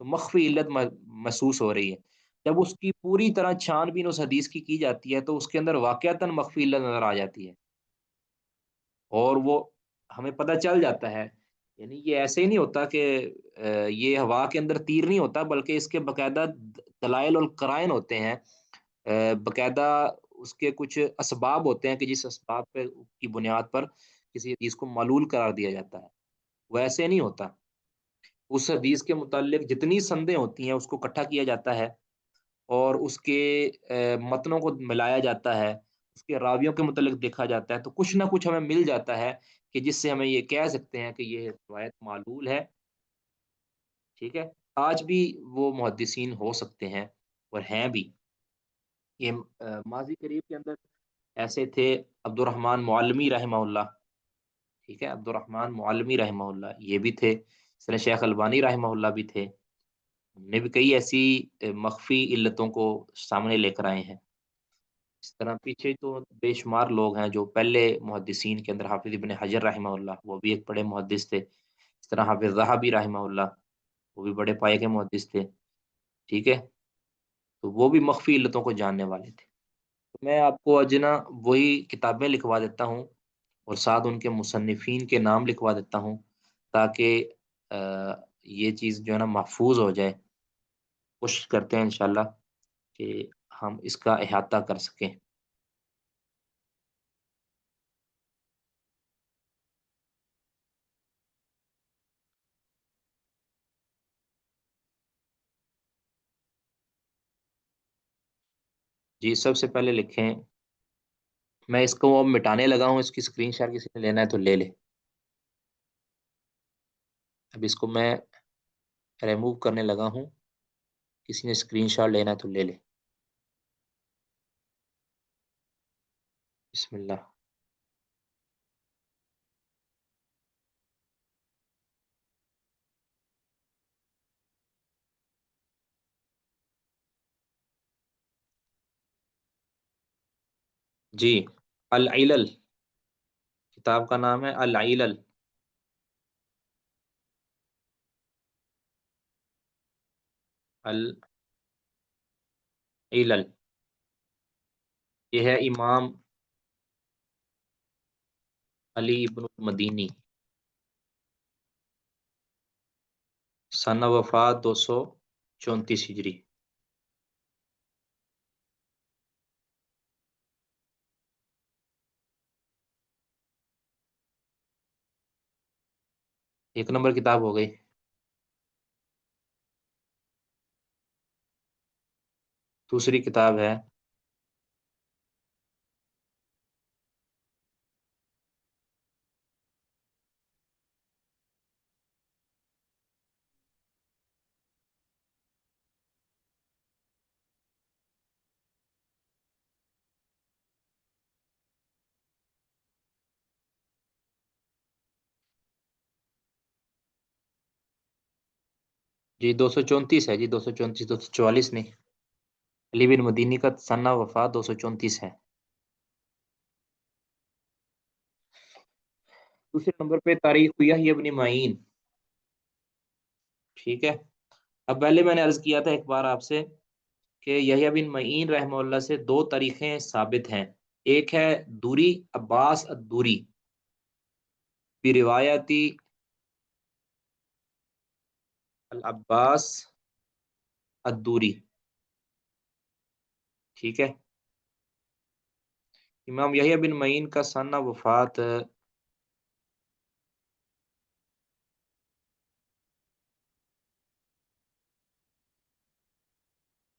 مخفی علت محسوس ہو رہی ہے، جب اس کی پوری طرح چھان بین اس حدیث کی جاتی ہے تو اس کے اندر واقعتاً مخفی علت نظر آ جاتی ہے اور وہ ہمیں پتہ چل جاتا ہے، یعنی یہ ایسے ہی نہیں ہوتا کہ یہ ہوا کے اندر تیر نہیں ہوتا بلکہ اس کے باقاعدہ دلائل اور قرائن ہوتے ہیں، باقاعدہ اس کے کچھ اسباب ہوتے ہیں کہ جس اسباب پہ کی بنیاد پر کسی حدیث کو معلول قرار دیا جاتا ہے، وہ ایسے نہیں ہوتا، اس حدیث کے متعلق جتنی سندیں ہوتی ہیں اس کو اکٹھا کیا جاتا ہے اور اس کے متنوں کو ملایا جاتا ہے، اس کے راویوں کے متعلق دیکھا جاتا ہے تو کچھ نہ کچھ ہمیں مل جاتا ہے کہ جس سے ہمیں یہ کہہ سکتے ہیں کہ یہ روایت معلول ہے، ٹھیک ہے؟ آج بھی وہ محدثین ہو سکتے ہیں اور ہیں بھی، یہ ماضی قریب کے اندر ایسے تھے عبد الرحمن معلمی رحمہ اللہ، ٹھیک ہے؟ عبد الرحمن معلمی رحمہ اللہ یہ بھی تھے، اس طرح شیخ البانی رحمہ اللہ بھی تھے، ہم نے بھی کئی ایسی مخفی علتوں کو سامنے لے کر آئے ہیں، اس طرح پیچھے تو بے شمار لوگ ہیں جو پہلے محدثین کے اندر حافظ ابن حجر رحمہ اللہ وہ بھی ایک بڑے محدث تھے، اس طرح حافظ ذہبی رحمہ اللہ وہ بھی بڑے پائے کے محدث تھے، ٹھیک ہے؟ تو وہ بھی مخفی علتوں کو جاننے والے تھے، تو میں آپ کو آج نا وہی کتابیں لکھوا دیتا ہوں اور ساتھ ان کے مصنفین کے نام لکھوا دیتا ہوں تاکہ آ، یہ چیز جو ہے نا محفوظ ہو جائے، کوشش کرتے ہیں انشاءاللہ کہ ہم اس کا احاطہ کر سکیں۔ جی سب سے پہلے لکھیں، میں اس کو اب مٹانے لگا ہوں، اس کی اسکرین شاٹ کسی نے لینا ہے تو لے لے، اب اس کو میں ریموو کرنے لگا ہوں، کسی نے اسکرین شاٹ لینا ہے تو لے لے، بسم اللہ۔ جی العلل، کتاب کا نام ہے العلل، العلل، یہ ہے امام علی ابن المدینی، سنہ وفات 234 ہجری۔ ایک نمبر کتاب ہو گئی، دوسری کتاب ہے جی 234 ہے، جی 234 244 نہیں، علی بن مدینی کا سنہ وفات 234 ہے۔ دوسرے نمبر پہ تاریخ یحییٰ ابن معین. ٹھیک ہے. اب پہلے میں نے عرض کیا تھا ایک بار آپ سے کہ یحییٰ بن معین رحمہ اللہ سے دو تاریخیں ثابت ہیں. ایک ہے دوری عباس الدوری بروایتی العباس الدوری. ٹھیک ہے. امام یحییٰ بن معین کا سنہ وفات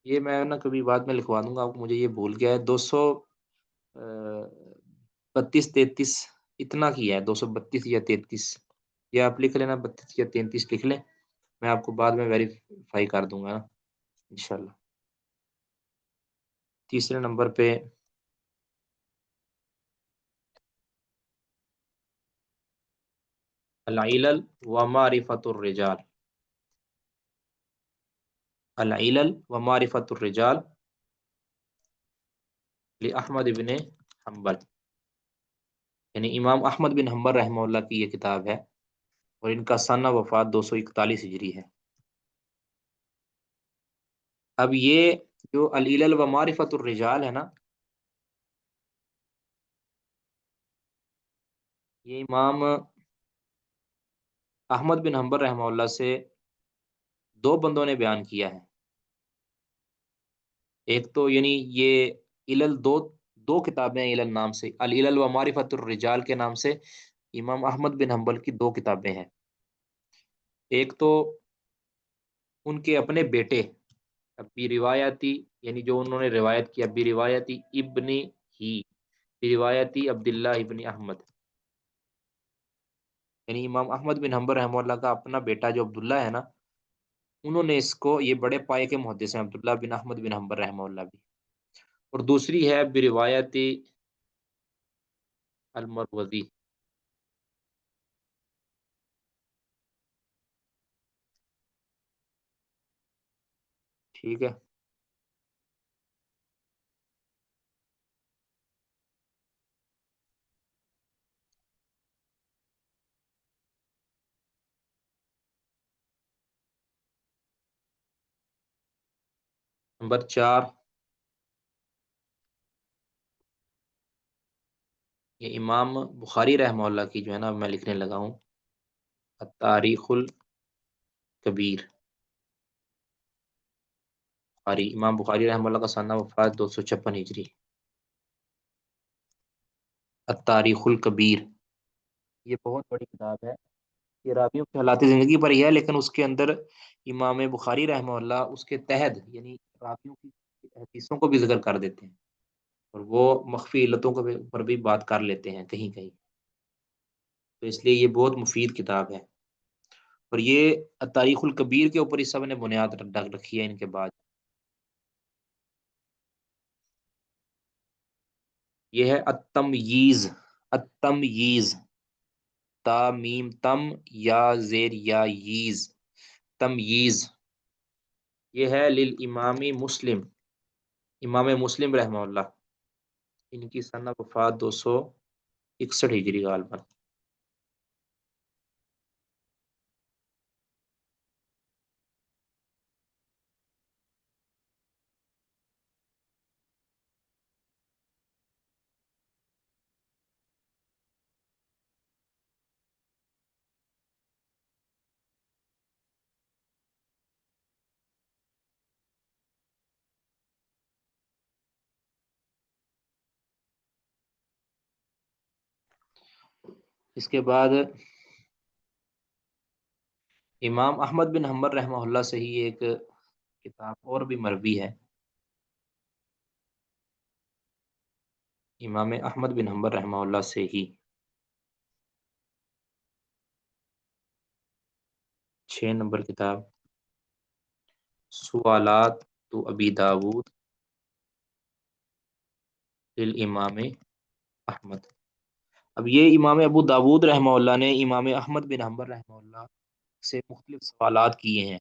یہ میں نا کبھی بعد میں لکھوا دوں گا آپ کو، مجھے یہ بھول گیا ہے. 232-33 اتنا کی ہے، 232 یا 33. یا آپ لکھ لینا 32 یا 33 لکھ لیں، میں آپ کو بعد میں ویریفائی کر دوں گا انشاءاللہ. تیسرے نمبر پہ العلل و معرفت الرجال. العلل و معرفت الرجال لأحمد بن حنبل، یعنی امام احمد بن حنبل رحمہ اللہ کی یہ کتاب ہے، اور ان کا سنہ وفات 241 ہجری ہے. اب یہ جو العلل و معرفت الرجال ہے نا، یہ امام احمد بن حنبل رحمہ اللہ سے دو بندوں نے بیان کیا ہے. ایک تو یعنی یہ علل دو کتابیں ہیں علل نام سے، العلل و معرفت الرجال کے نام سے امام احمد بن حنبل کی دو کتابیں ہیں. ایک تو ان کے اپنے بیٹے ابی روایتی، یعنی جو انہوں نے روایت کیا، ابی روایتی ابن ہی روایتی عبداللہ ابن احمد، یعنی امام احمد بن حنبل رحمہ اللہ کا اپنا بیٹا جو عبداللہ ہے نا، انہوں نے اس کو، یہ بڑے پائے کے محدث ہیں عبداللہ بن احمد بن حنبل رحمہ اللہ بھی. اور دوسری ہے بروایتی المروزی. ٹھیک ہے. نمبر 4 یہ امام بخاری رحمہ اللہ کی جو ہے نا، میں لکھنے لگا ہوں التاریخ الکبیر. امام بخاری رحمہ اللہ کا سنہ وفات 256 ہجری. التاریخ الکبیر یہ بہت بڑی کتاب ہے، یہ راویوں کے حالات زندگی پر ہی ہے، لیکن اس کے اندر امام بخاری رحمہ اللہ اس کے تحت یعنی راویوں کی حدیثوں کو بھی ذکر کر دیتے ہیں، اور وہ مخفی علتوں کو پر بھی بات کر لیتے ہیں کہیں کہیں. تو اس لیے یہ بہت مفید کتاب ہے، اور یہ تاریخ الکبیر کے اوپر اس سب نے بنیاد ڈگ رکھی ہے ان کے بعد. یہ ہے التمییز. التمییز تا میم تم یا زیر یا ییز، تمییز. یہ ہے للامام مسلم، امام مسلم رحمہ اللہ، ان کی سنہ وفات 261 ہجری غالباً. اس کے بعد امام احمد بن حنبل رحمہ اللہ سے ہی ایک کتاب اور بھی مروی ہے. امام احمد بن حنبل رحمہ اللہ سے ہی 6 نمبر کتاب سوالات تو ابی داود للامام احمد. اب یہ امام ابو داود رحمہ اللہ نے امام احمد بن حنبل رحمہ اللہ سے مختلف سوالات کیے ہیں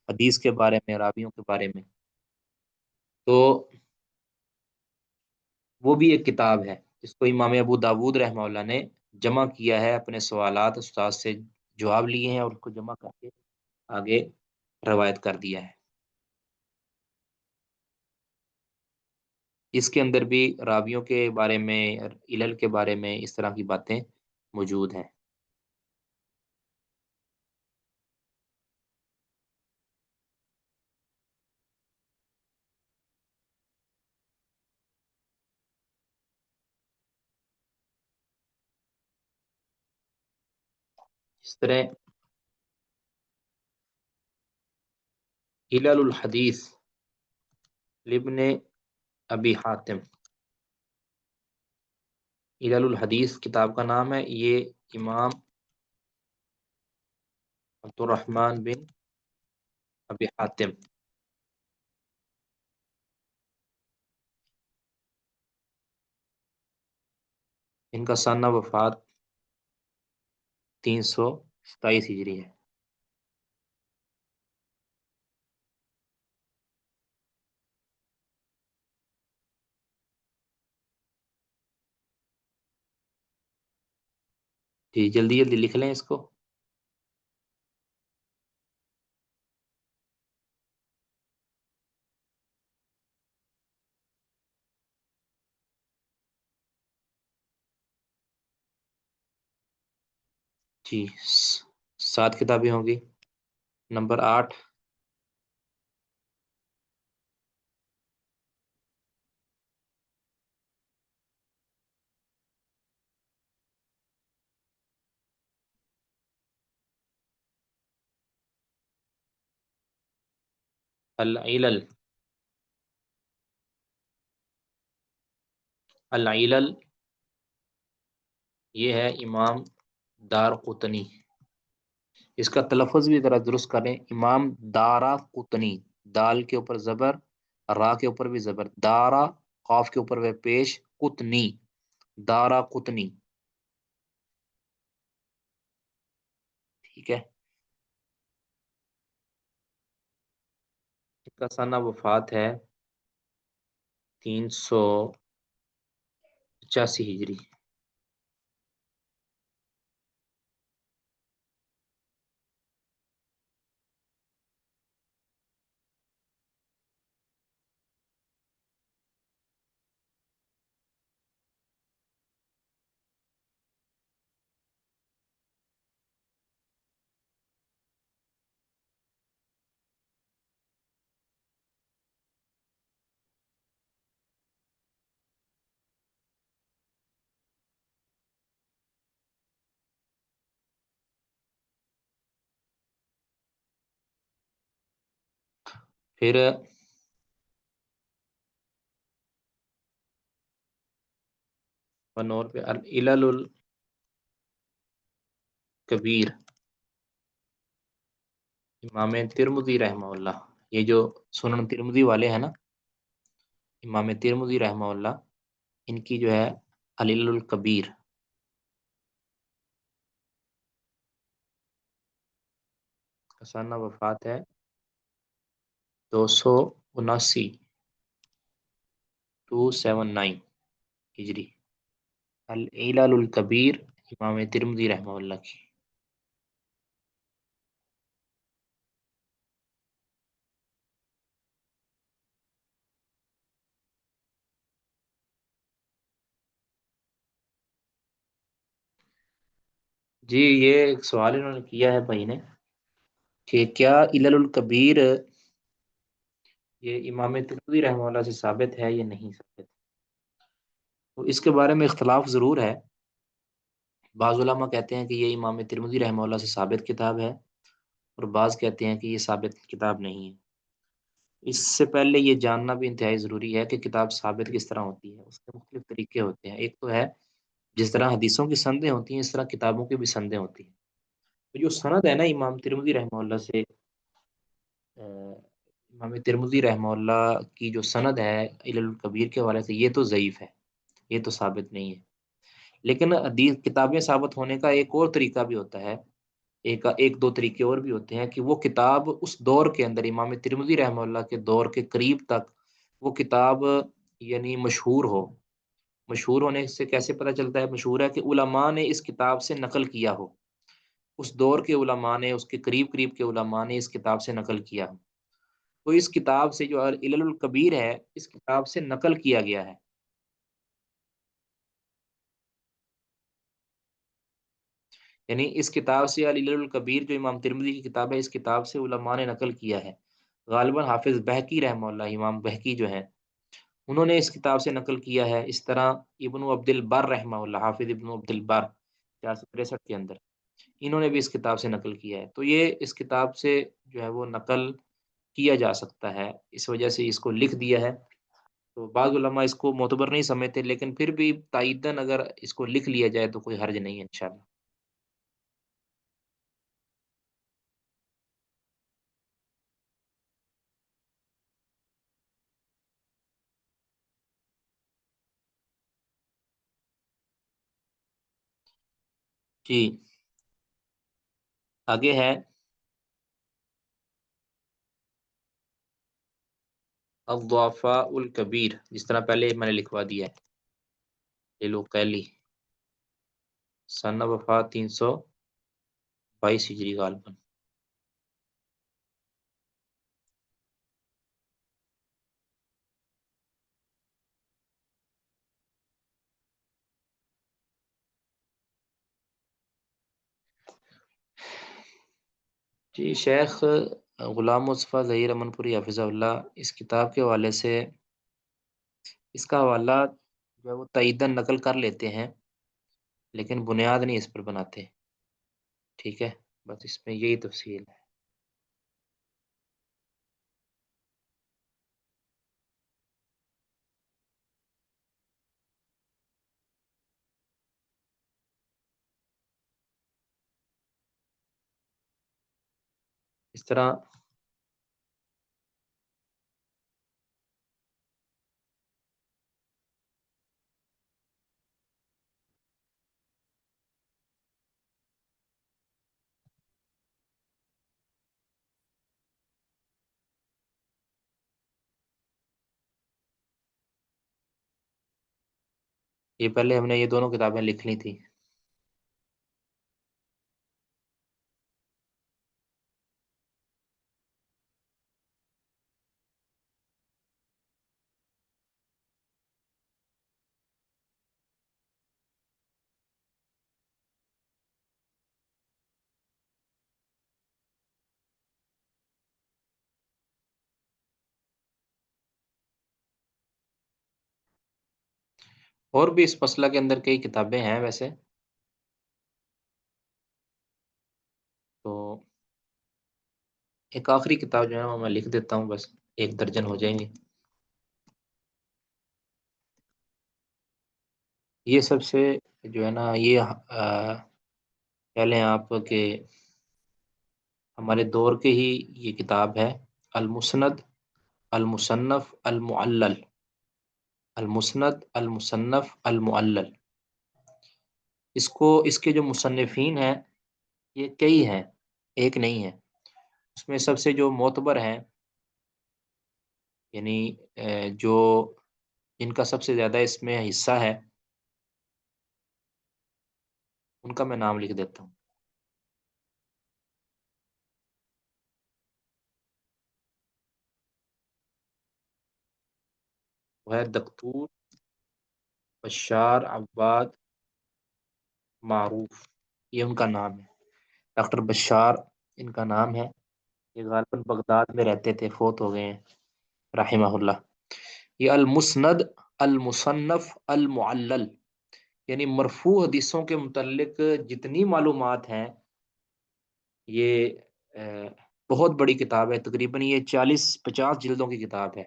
حدیث کے بارے میں، راویوں کے بارے میں. تو وہ بھی ایک کتاب ہے جس کو امام ابو داود رحمہ اللہ نے جمع کیا ہے، اپنے سوالات استاد سے جواب لیے ہیں اور اس کو جمع کر کے آگے روایت کر دیا ہے۔ اس کے اندر بھی راویوں کے بارے میں، علل کے بارے میں اس طرح کی باتیں موجود ہیں۔ اس طرح علل الحدیث لابن ابی حاتم، علل الحدیث کتاب کا نام ہے، یہ امام عبد الرحمن بن ابی حاتم، ان کا سنہ وفات 327 ہجری ہے۔ جی جلدی جلدی لکھ لیں اس کو۔ جی 7 کتابیں ہوں گی۔ نمبر 8 العلل، العلل یہ ہے امام دار قطنی، اس کا تلفظ بھی ذرا درست کریں، امام دارا قطنی، دال کے اوپر زبر، را کے اوپر بھی زبر، دارا، قاف کے اوپر وہ پیش، قطنی، دارا قطنی، ٹھیک ہے۔ اس کا سنہ وفات ہے 385 ہجری۔ پھر ونور پہ العلل الکبیر، امام ترمذی رحمہ اللہ، یہ جو سنن ترمذی والے ہیں نا، امام ترمذی رحمہ اللہ، ان کی جو ہے العلل الکبیر، سنہ وفات ہے 279، 279 ہجری، العلل الکبیر امام ترمذی رحمہ اللہ کی۔ جی یہ ایک سوال انہوں نے کیا ہے بھائی نے کہ کیا علل الکبیر یہ امام ترمذی رحمہ اللہ سے ثابت ہے یا نہیں ثابت؟ تو اس کے بارے میں اختلاف ضرور ہے، بعض علماء کہتے ہیں کہ یہ امام ترمذی رحمہ اللہ سے ثابت کتاب ہے، اور بعض کہتے ہیں کہ یہ ثابت کتاب نہیں ہے۔ اس سے پہلے یہ جاننا بھی انتہائی ضروری ہے کہ کتاب ثابت کس طرح ہوتی ہے، اس کے مختلف طریقے ہوتے ہیں۔ ایک تو ہے جس طرح حدیثوں کی سندیں ہوتی ہیں، اس طرح کتابوں کی بھی سندیں ہوتی ہیں۔ تو جو سند ہے نا امام ترمذی رحمہ اللہ سے، امام ترمذی رحمہ اللہ کی جو سند ہے علل الکبیر کے حوالے سے، یہ تو ضعیف ہے، یہ تو ثابت نہیں ہے۔ لیکن حدیث کتابیں ثابت ہونے کا ایک اور طریقہ بھی ہوتا ہے، ایک دو طریقے اور بھی ہوتے ہیں کہ وہ کتاب اس دور کے اندر، امام ترمذی رحمہ اللہ کے دور کے قریب تک وہ کتاب یعنی مشہور ہو، مشہور ہونے سے کیسے پتہ چلتا ہے؟ مشہور ہے کہ علماء نے اس کتاب سے نقل کیا ہو، اس دور کے علماء نے، اس کے قریب قریب کے علماء نے اس کتاب سے نقل کیا ہو۔ تو اس کتاب سے جو العلل الکبیر ہے، اس کتاب سے نقل کیا گیا ہے۔ یعنی اس کتاب سے العلل الکبیر جو امام ترمذی کی کتاب ہے، اس کتاب سے علماء نے نقل کیا ہے۔ غالباً حافظ بہقی رحمہ اللہ، امام بہقی جو ہیں، انہوں نے اس کتاب سے نقل کیا ہے۔ اس طرح ابن عبد البر رحمہ اللہ، حافظ ابن عبد البر 463 کے اندر، انہوں نے بھی اس کتاب سے نقل کیا ہے۔ تو یہ اس کتاب سے جو ہے وہ نقل کیا جا سکتا ہے، اس وجہ سے اس کو لکھ دیا ہے۔ تو بعض علماء اس کو معتبر نہیں سمجھتے، لیکن پھر بھی تائیداً اگر اس کو لکھ لیا جائے تو کوئی حرج نہیں ہے انشاءاللہ۔ جی، آگے ہے الضعفاء الکبیر، جس طرح پہلے میں نے لکھوا دیا ہے، لوکیلی، سن وفات 322 ہجری غالباً۔ جی، شیخ غلام مصطفیٰ ظہیر امن پوری حفظہ اللہ اس کتاب کے حوالے سے اس کا حوالہ جو ہے وہ تائیداً نقل کر لیتے ہیں، لیکن بنیاد نہیں اس پر بناتے۔ ٹھیک ہے، بس اس میں یہی تفصیل ہے۔ اس طرح یہ پہلے ہم نے یہ دونوں کتابیں لکھ لی تھی۔ اور بھی اس مسئلہ کے اندر کئی کتابیں ہیں ویسے، تو ایک آخری کتاب جو ہے وہ میں لکھ دیتا ہوں، بس 1 درجن ہو جائیں گے۔ یہ سب سے جو ہے نا یہ کہہ لیں آپ کہ ہمارے دور کے ہی یہ کتاب ہے، المسند المصنف المعلل، المسند المصنف المعلل۔ اس کے جو مصنفین ہیں یہ کئی ہیں، ایک نہیں ہے۔ اس میں سب سے جو معتبر ہیں، یعنی جو جن کا سب سے زیادہ اس میں حصہ ہے، ان کا میں نام لکھ دیتا ہوں۔ وہ ہے دکتور بشار عباد معروف، یہ ان کا نام ہے، ڈاکٹر بشار ان کا نام ہے۔ یہ غالباً بغداد میں رہتے تھے، فوت ہو گئے ہیں رحمہ اللہ۔ یہ المسند المصنف المعلل، یعنی مرفوع حدیثوں کے متعلق جتنی معلومات ہیں، یہ بہت بڑی کتاب ہے، تقریباً یہ 40-50 جلدوں کی کتاب ہے۔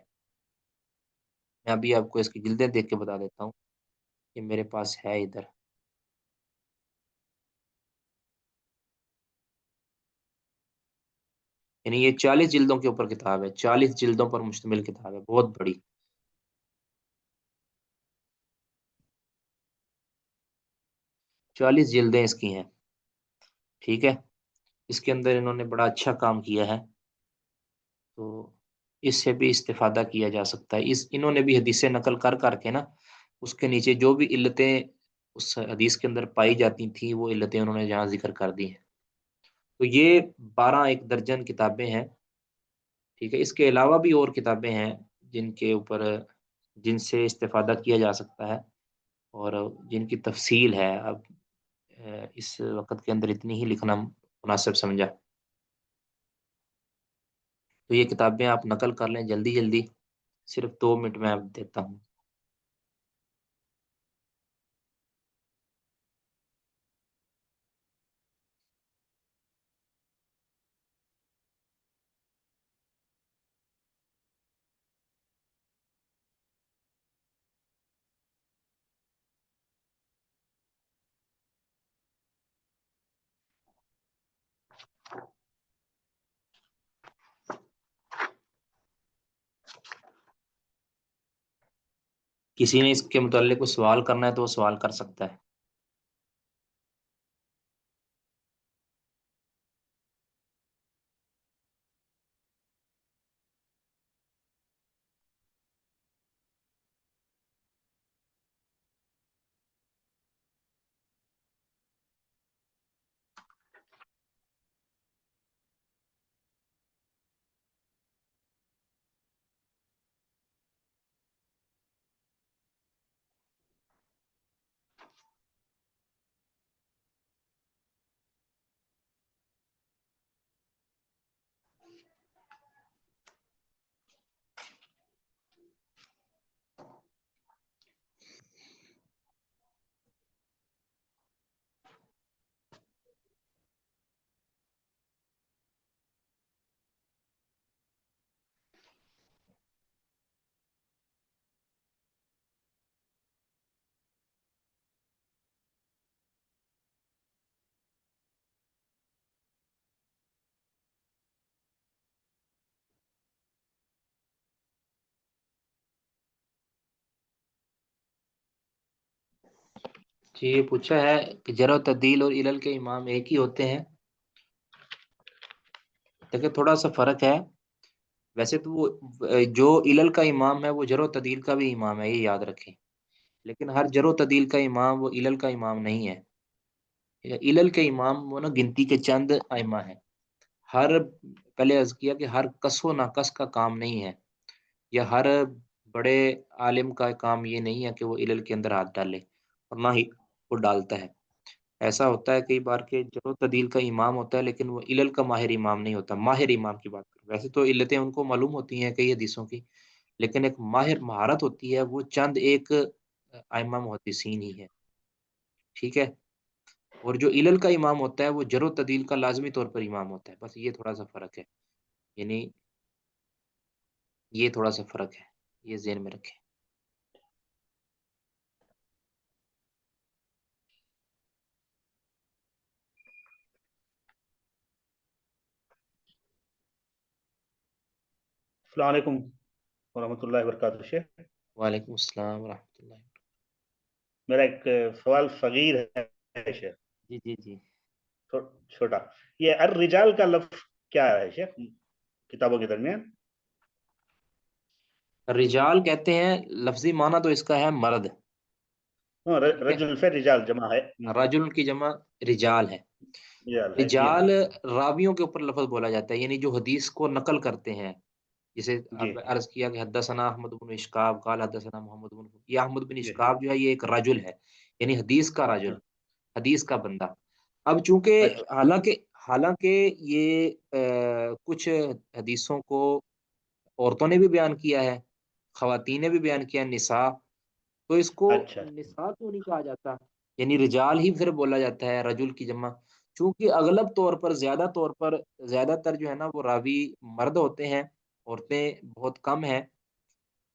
میں ابھی آپ کو اس کی جلدیں دیکھ کے بتا دیتا ہوں، یہ میرے پاس ہے ادھر۔ یعنی یہ 40 جلدوں کے اوپر کتاب ہے، 40 جلدوں پر مشتمل کتاب ہے، بہت بڑی۔ 40 جلدیں اس کی ہیں، ٹھیک ہے۔ اس کے اندر انہوں نے بڑا اچھا کام کیا ہے، تو اس سے بھی استفادہ کیا جا سکتا ہے۔ انہوں نے بھی حدیثیں نقل کر کر کے نا اس کے نیچے جو بھی علتیں اس حدیث کے اندر پائی جاتی تھیں وہ علتیں انہوں نے یہاں ذکر کر دی ہیں۔ تو یہ 12 ایک درجن کتابیں ہیں، ٹھیک ہے۔ اس کے علاوہ بھی اور کتابیں ہیں جن کے اوپر جن سے استفادہ کیا جا سکتا ہے اور جن کی تفصیل ہے۔ اب اس وقت کے اندر اتنی ہی لکھنا مناسب سمجھا۔ تو یہ کتابیں آپ نقل کر لیں جلدی جلدی، صرف 2 منٹ میں آپ دیتا ہوں۔ کسی نے اس کے متعلق کوئی سوال کرنا ہے تو وہ سوال کر سکتا ہے۔ جی یہ پوچھا ہے کہ جرح و تعدیل اور علل کے امام ایک ہی ہوتے ہیں؟ دیکھیں تھوڑا سا فرق ہے۔ ویسے تو وہ جو علل کا امام ہے وہ جرح و تعدیل کا بھی امام ہے، یہ یاد رکھیں، لیکن ہر جرح و تعدیل کا امام وہ علل کا امام نہیں ہے۔ علل کے امام وہ نا گنتی کے چند ائمہ ہیں۔ ہر پہلے عرض کیا کہ ہر کس و ناقص کا کام نہیں ہے، یا ہر بڑے عالم کا کام یہ نہیں ہے کہ وہ علل کے اندر ہاتھ ڈالے، اور نہ ہی وہ ڈالتا ہے۔ ایسا ہوتا ہے کئی بار کہ جرح و تعدیل کا امام ہوتا ہے لیکن وہ علل کا ماہر امام نہیں ہوتا۔ ماہر امام کی بات کریں، ویسے تو علتیں ان کو معلوم ہوتی ہیں کئی حدیثوں کی، لیکن ایک ماہر مہارت ہوتی ہے، وہ چند ایک ائمہ محدثین ہی ہے، ٹھیک ہے۔ اور جو علل کا امام ہوتا ہے وہ جرح و تعدیل کا لازمی طور پر امام ہوتا ہے، بس یہ تھوڑا سا فرق ہے، یعنی یہ تھوڑا سا فرق ہے، یہ ذہن میں رکھیں۔ السلام علیکم ورحمۃ اللہ وبرکاتہ شیخ۔ وعلیکم السلام ورحمۃ اللہ۔ میرا ایک سوال صغیر ہے شیخ، جی جی جی۔ چھوٹا۔ یہ الرجال کا لفظ کیا ہے شیخ کتابوں کے درمیان؟ رجال کہتے ہیں، لفظی معنی تو اس کا ہے مرد، ٹھیک ہے۔ رجل سے رجال جمع ہے۔ رجل کی جمع رجال ہے۔ رجال ہے، جی ہاں رجال راویوں کے اوپر لفظ بولا جاتا ہے، یعنی جو حدیث کو نقل کرتے ہیں، جسے جی اب عرض کیا کہ حدثنا احمد بن اشکاب قال حدثنا محمد بن، یہ احمد بن جی اشکاب جو ہے یہ ایک رجل ہے، یعنی حدیث کا رجل، ہاں، حدیث کا بندہ۔ اب چونکہ اچھا حالانکہ یہ کچھ حدیثوں کو عورتوں نے بھی بیان کیا ہے، خواتین نے بھی بیان کیا، نساء، تو اس کو اچھا نساء کیوں نہیں کہا جاتا، یعنی رجال ہی پھر بولا جاتا ہے رجل کی جمع؟ چونکہ اغلب طور پر زیادہ تر جو ہے نا وہ راوی مرد ہوتے ہیں، عورتیں بہت کم ہیں،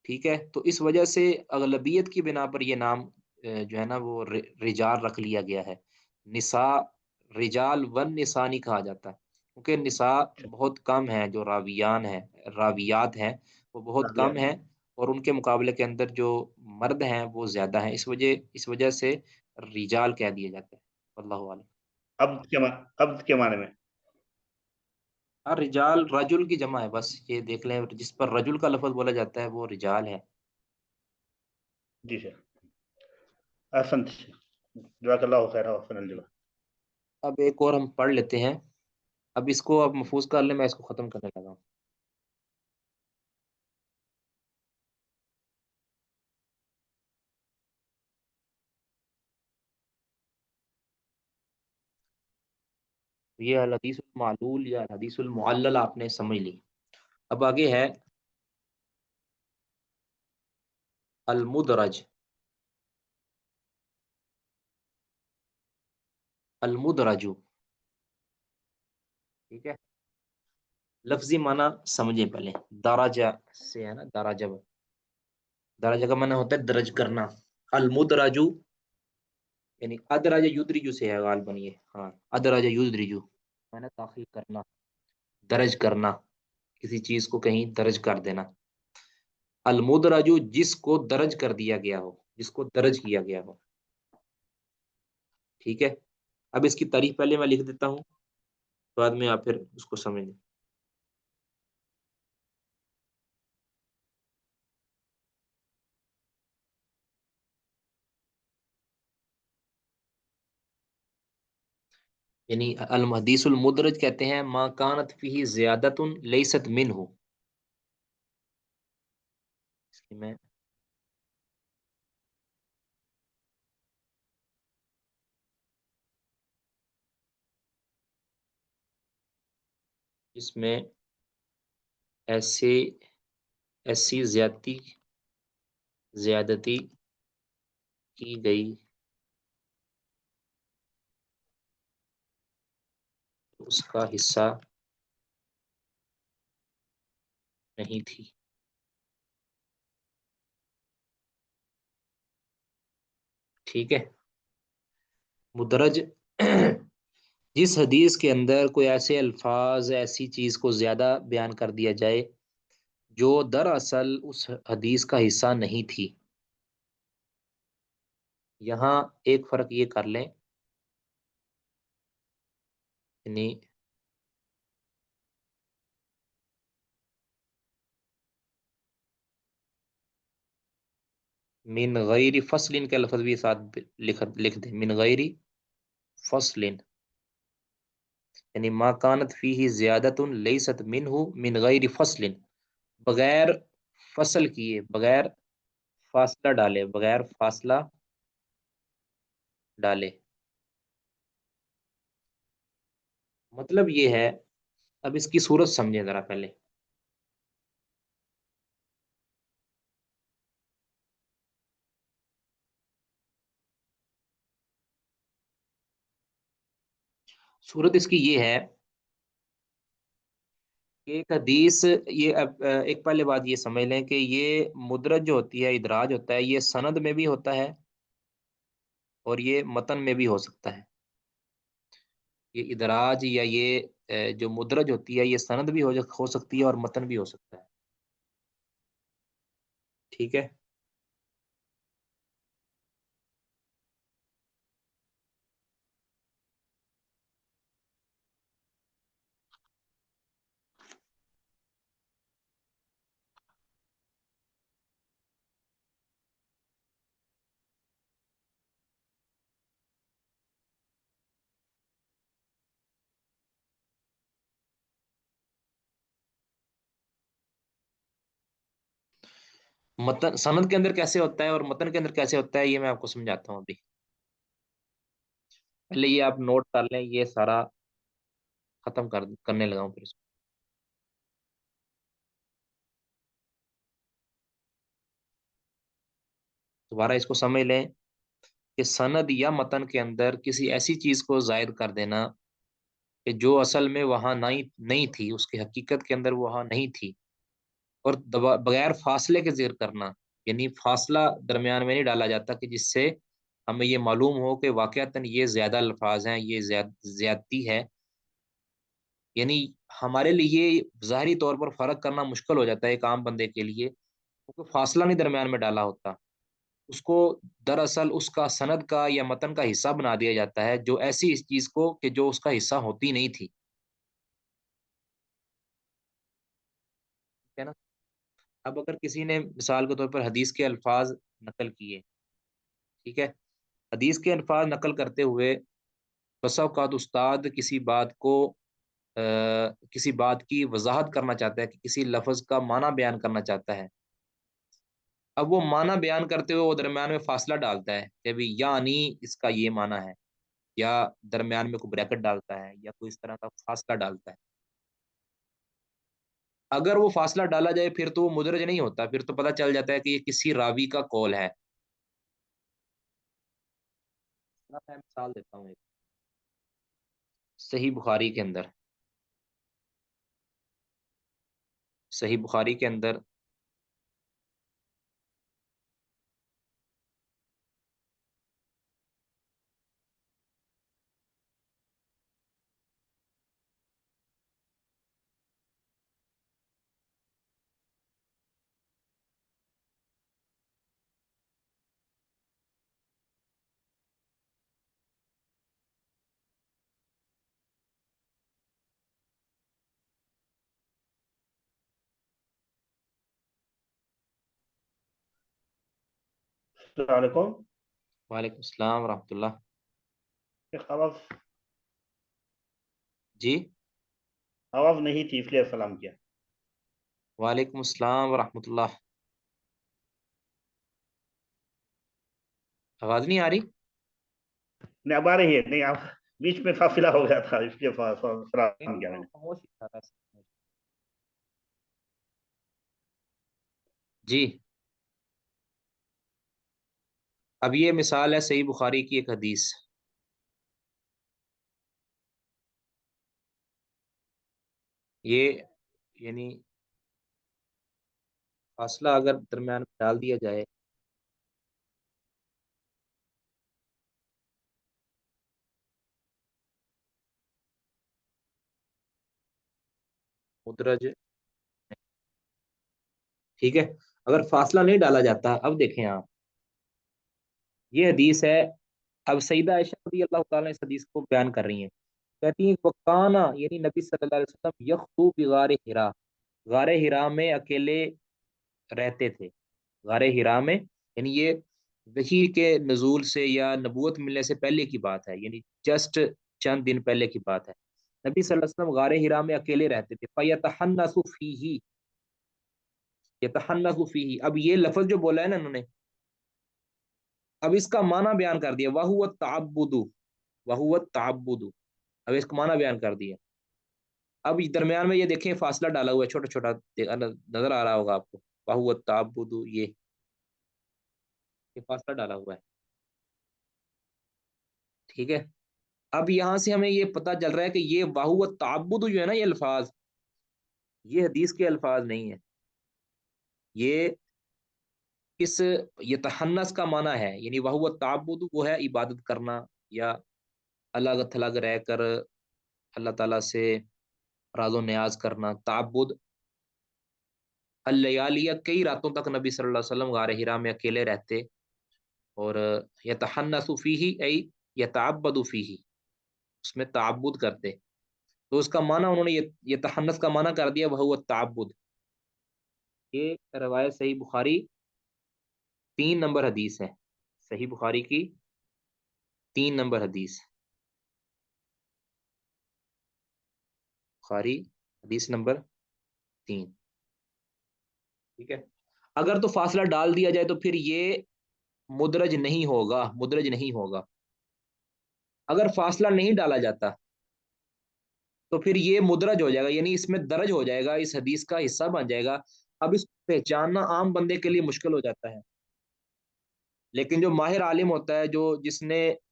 ٹھیک ہے۔ تو اس وجہ سے اغلبیت کی بنا پر یہ نام جو ہے نا وہ رجال رکھ لیا گیا ہے۔ نساء، رجال ون نساء نہیں کہا جاتا، کیونکہ نساء اچھا بہت کم ہیں، جو راویان ہیں، راویات ہیں وہ بہت کم ہیں، اور ان کے مقابلے کے اندر جو مرد ہیں وہ زیادہ ہیں، اس وجہ سے رجال کہہ دیا جاتا ہے، واللہ عالم۔ عبد کے معنی میں؟ ہاں رجال رجل کی جمع ہے، بس یہ دیکھ لیں، جس پر رجل کا لفظ بولا جاتا ہے وہ رجال ہے۔ جی سر۔ احسنت جزاک اللہ خیر وحسن الجزا. اب ایک اور ہم پڑھ لیتے ہیں. اب اس کو آپ محفوظ کر لیں، میں اس کو ختم کرنے لگا ہوں. یہ الحدیث المعلول یا الحدیث المعلل آپ نے سمجھ لی. اب آگے ہے المدرج. المدرج، ٹھیک ہے. لفظی معنی سمجھیں پہلے. دراجہ سے ہے نا، دراجہ. دراجہ کا معنی ہوتا ہے درج کرنا. المدرج یعنی ادراج یدرج سے ہے غالباً یہ. ہاں، ادراج یدرج میں نے داخل کرنا، درج کرنا، کسی چیز کو کہیں درج کر دینا. المدرج جس کو درج کر دیا گیا ہو، جس کو درج کیا گیا ہو. ٹھیک ہے. اب اس کی تعریف پہلے میں لکھ دیتا ہوں، بعد میں آپ پھر اس کو سمجھ لیں. یعنی المحدیث المدرج کہتے ہیں ما کانت فیہ زیادت لیست منہ. اس کی میں اس میں ایسی زیادتی کی گئی اس کا حصہ نہیں تھی. ٹھیک ہے. مدرج جس حدیث کے اندر کوئی ایسے الفاظ، ایسی چیز کو زیادہ بیان کر دیا جائے جو دراصل اس حدیث کا حصہ نہیں تھی. یہاں ایک فرق یہ کر لیں، یعنی من غیر فصل کا لفظ بھی ساتھ لکھ دیں. من غیر فصل یعنی ما کانت فیہ زیادت لیست منہ من غیر فصل، بغیر فصل کیے، بغیر فاصلہ ڈالے، بغیر فاصلہ ڈالے. مطلب یہ ہے، اب اس کی صورت سمجھیں ذرا پہلے. صورت اس کی یہ ہے کہ ایک حدیث، یہ ایک پہلے بات یہ سمجھ لیں کہ یہ مدرج جو ہوتی ہے، ادراج ہوتا ہے، یہ سند میں بھی ہوتا ہے اور یہ متن میں بھی ہو سکتا ہے. یہ ادراج یا یہ جو مدرج ہوتی ہے، یہ سند بھی ہو سکتی ہے اور متن بھی ہو سکتا ہے. ٹھیک ہے. متن سند کے اندر کیسے ہوتا ہے اور متن کے اندر کیسے ہوتا ہے، یہ میں آپ کو سمجھاتا ہوں ابھی. پہلے یہ آپ نوٹ کر لیں، یہ سارا ختم کرنے لگا ہوں پھر اس کو. دوبارہ اس کو سمجھ لیں کہ سند یا متن کے اندر کسی ایسی چیز کو زائد کر دینا کہ جو اصل میں وہاں نہیں تھی، اس کی حقیقت کے اندر وہاں نہیں تھی، اور بغیر فاصلے کے ذکر کرنا. یعنی فاصلہ درمیان میں نہیں ڈالا جاتا کہ جس سے ہمیں یہ معلوم ہو کہ واقعتاً یہ زیادہ الفاظ ہیں، یہ زیادتی ہے. یعنی ہمارے لیے ظاہری طور پر فرق کرنا مشکل ہو جاتا ہے ایک عام بندے کے لیے، کیونکہ فاصلہ نہیں درمیان میں ڈالا ہوتا. اس کو دراصل اس کا سند کا یا متن کا حصہ بنا دیا جاتا ہے، جو ایسی اس چیز کو کہ جو اس کا حصہ ہوتی نہیں تھی. ٹھیک ہے نا. اب اگر کسی نے مثال کے طور پر حدیث کے الفاظ نقل کیے، ٹھیک ہے، حدیث کے الفاظ نقل کرتے ہوئے بسا اوقات استاد کسی بات کی وضاحت کرنا چاہتا ہے کہ کسی لفظ کا معنی بیان کرنا چاہتا ہے، اب وہ معنی بیان کرتے ہوئے وہ درمیان میں فاصلہ ڈالتا ہے کہ بھی یعنی اس کا یہ معنی ہے، یا درمیان میں کوئی بریکٹ ڈالتا ہے یا کوئی اس طرح کا فاصلہ ڈالتا ہے، اگر وہ فاصلہ ڈالا جائے پھر تو وہ مدرج نہیں ہوتا، پھر تو پتہ چل جاتا ہے کہ یہ کسی راوی کا قول ہے۔ میں مثال دیتا ہوں ایک، صحیح بخاری کے اندر، صحیح بخاری کے اندر السلام علیکم وعلیکم السلام ورحمۃ اللہ۔ شیخ، آواز جی، آواز نہیں تھی اس لیے سلام کیا۔ وعلیکم السلام ورحمۃ اللہ۔ آواز نہیں آ رہی؟ نہیں، اب آ رہی ہے، نہیں آپ بیچ میں فاصلہ ہو گیا تھا اس لیے نہیں سلام نہیں، کیا میں وہ نے۔ خاموش ہی تھا ویسے۔ جی، اب یہ مثال ہے صحیح بخاری کی ایک حدیث، یہ یعنی فاصلہ اگر درمیان میں ڈال دیا جائے مدرج، ٹھیک ہے، اگر فاصلہ نہیں ڈالا جاتا، اب دیکھیں آپ، یہ حدیث ہے، اب سیدہ عائشہ رضی اللہ تعالیٰ اس حدیث کو بیان کر رہی ہیں، کہتی ہیں وکانا یعنی نبی صلی اللہ علیہ وسلم یخطو بغار ہرا، غار ہرا میں اکیلے رہتے تھے، غار ہرا میں، یعنی یہ وحی کے نزول سے یا نبوت ملنے سے پہلے کی بات ہے، یعنی جسٹ چند دن پہلے کی بات ہے، نبی صلی اللہ علیہ وسلم غار ہرا میں اکیلے رہتے تھے، فیتحنث فیہ، یتحنث فیہ، اب یہ لفظ جو بولا ہے نا انہوں نے، اب اس کا معنی بیان کر دیا، وَهُوَ التَّعَبُّدُ، وَهُوَ التَّعَبُّدُ، اب اس کا معنی بیان کر دیا، اب درمیان میں یہ دیکھیں فاصلہ ڈالا ہوا ہے چھوٹا چھوٹا، نظر آ رہا ہوگا آپ کو، وَهُوَ التَّعَبُّدُ، یہ فاصلہ ڈالا ہوا ہے، ٹھیک ہے، اب یہاں سے ہمیں یہ پتہ چل رہا ہے کہ یہ وَهُوَ التَّعَبُّدُ جو ہے نا، یہ الفاظ، یہ حدیث کے الفاظ نہیں ہیں، یہ اس یہ تحنس کا معنی ہے، یعنی وَهُوَ التَّعَبُّدُ، وہ ہے عبادت کرنا، یا الگ تھلگ رہ کر اللہ تعالیٰ سے راز و نیاز کرنا، تعبد، اللیالیہ، کئی راتوں تک نبی صلی اللہ علیہ وسلم غار ہرا میں اکیلے رہتے، اور یتحنث فیہ ای یتعبد فیہ، اس میں تعبد کرتے، تو اس کا معنی انہوں نے یہ تحنث کا معنی کر دیا وہ التعبد۔ یہ روایت صحیح بخاری 3 نمبر حدیث ہے، صحیح بخاری کی 3 نمبر حدیث، بخاری حدیث نمبر 3، ٹھیک ہے، اگر تو فاصلہ ڈال دیا جائے تو پھر یہ مدرج نہیں ہوگا، مدرج نہیں ہوگا، اگر فاصلہ نہیں ڈالا جاتا تو پھر یہ مدرج ہو جائے گا، یعنی اس میں درج ہو جائے گا، اس حدیث کا حصہ بن جائے گا، اب اس کو پہچاننا عام بندے کے لیے مشکل ہو جاتا ہے، لیکن جو ماہر عالم ہوتا ہے،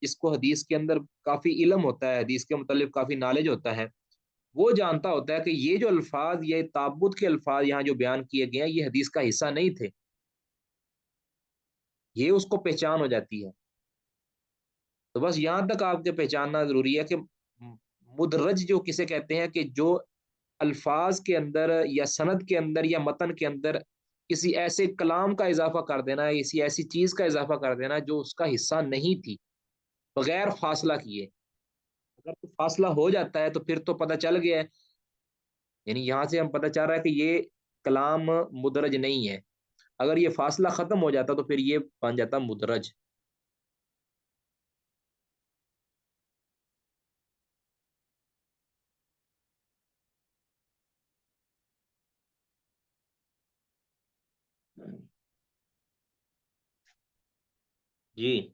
جس کو حدیث کے اندر کافی علم ہوتا ہے، حدیث کے متعلق کافی نالج ہوتا ہے، وہ جانتا ہوتا ہے کہ یہ جو الفاظ، یہ تعبد کے الفاظ یہاں جو بیان کیے گئے ہیں، یہ حدیث کا حصہ نہیں تھے، یہ اس کو پہچان ہو جاتی ہے، تو بس یہاں تک آپ کے پہچاننا ضروری ہے کہ مدرج جو کسے کہتے ہیں، کہ جو الفاظ کے اندر یا سند کے اندر یا متن کے اندر کسی ایسے کلام کا اضافہ کر دینا، کسی ایسی چیز کا اضافہ کر دینا جو اس کا حصہ نہیں تھی، بغیر فاصلہ کیے، اگر تو فاصلہ ہو جاتا ہے تو پھر تو پتہ چل گیا ہے، یعنی یہاں سے ہم پتہ چل رہا ہے کہ یہ کلام مدرج نہیں ہے، اگر یہ فاصلہ ختم ہو جاتا تو پھر یہ بن جاتا مدرج۔ جی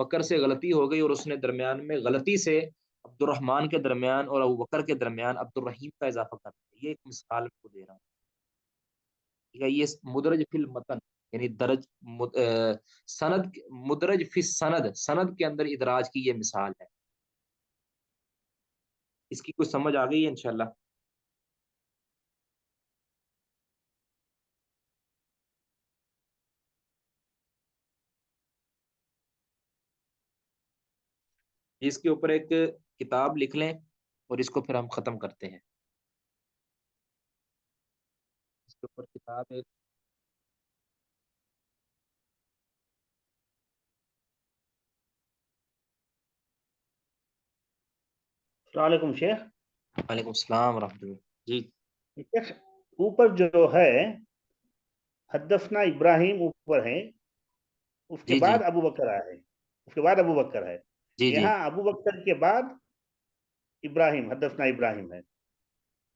بکر سے غلطی ہو گئی اور اس نے درمیان میں غلطی سے عبد الرحمن کے درمیان اور ابو بکر کے درمیان عبد الرحیم کا اضافہ کر دیا. یہ ایک مثال کو دے رہا ہوں. ٹھیک ہے. یہ مدرج فی المتن یعنی سند مدرج فی سند، سند کے اندر ادراج کی یہ مثال ہے. اس کی کچھ سمجھ آ گئی ہے انشاءاللہ؟ اس کے اوپر ایک کتاب لکھ لیں اور اس کو پھر ہم ختم کرتے ہیں. اس کے اوپر کتاب ایک السلام علیکم شیخ. وعلیکم السلام ورحمۃ اللہ. جی شیخ اوپر جو ہے حدثنا ابراہیم اوپر ہے، اس کے جی جی بعد ابو بکر ہے، اس کے بعد ابو بکر ہے. جی جی یہاں ابو بکر کے بعد ابراہیم، حدثنا ابراہیم ہے،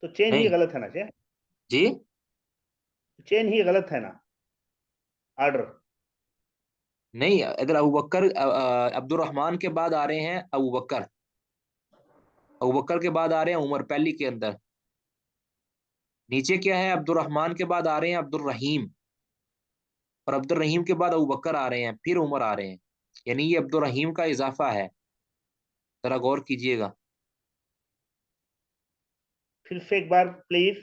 تو چین ہی نہیں غلط ہے نا شیخ؟ جی چین ہی غلط ہے نا، آرڈر. نہیں، ادھر ابو بکر عبد الرحمان کے بعد آ رہے ہیں ابو بکر، ابو بکر کے بعد آ رہے ہیں عمر پہلی کے اندر. نیچے کیا ہے؟ عبد الرحمان کے بعد آ رہے ہیں عبد الرحیم، اور عبد الرحیم کے بعد ابو بکر آ رہے ہیں، پھر عمر آ رہے ہیں. یعنی یہ عبد الرحیم کا اضافہ ہے. ذرا غور کیجئے گا. پھر سے ایک بار پلیز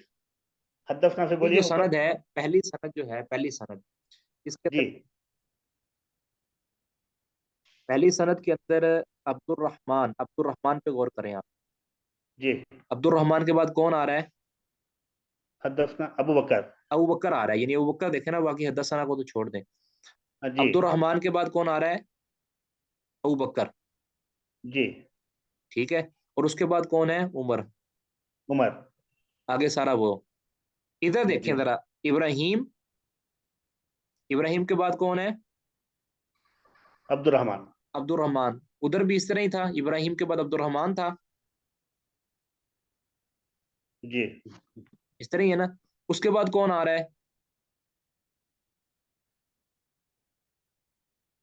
حدثنا سے یہ بولیے جو اوپر. سند ہے، پہلی سند جو ہے، پہلی سند اس کے جی اندر، پہلی سند کے اندر عبد الرحمان پہ غور کریں آپ. جی. عبد الرحمان کے بعد کون آ رہا ہے؟ حدثنا ابو بکر. ابو بکر آ رہا ہے. یعنی ابو بکر دیکھیں نا، باقی حدثنا کو تو چھوڑ دیں. جی عبد الرحمان کے بعد کون آ رہا ہے؟ ابو بکر. جی. ٹھیک ہے. اور اس کے بعد کون ہے؟ عمر. عمر. آگے سارا وہ. ادھر دیکھیں جی. ذرا. ابراہیم، ابراہیم کے بعد کون ہے؟ عبد الرحمان. عبد الرحمان. ادھر بھی اس طرح ہی تھا، ابراہیم کے بعد عبد الرحمان تھا. جی. اس طرح ہی ہے نا. اس کے بعد کون آ رہا ہے؟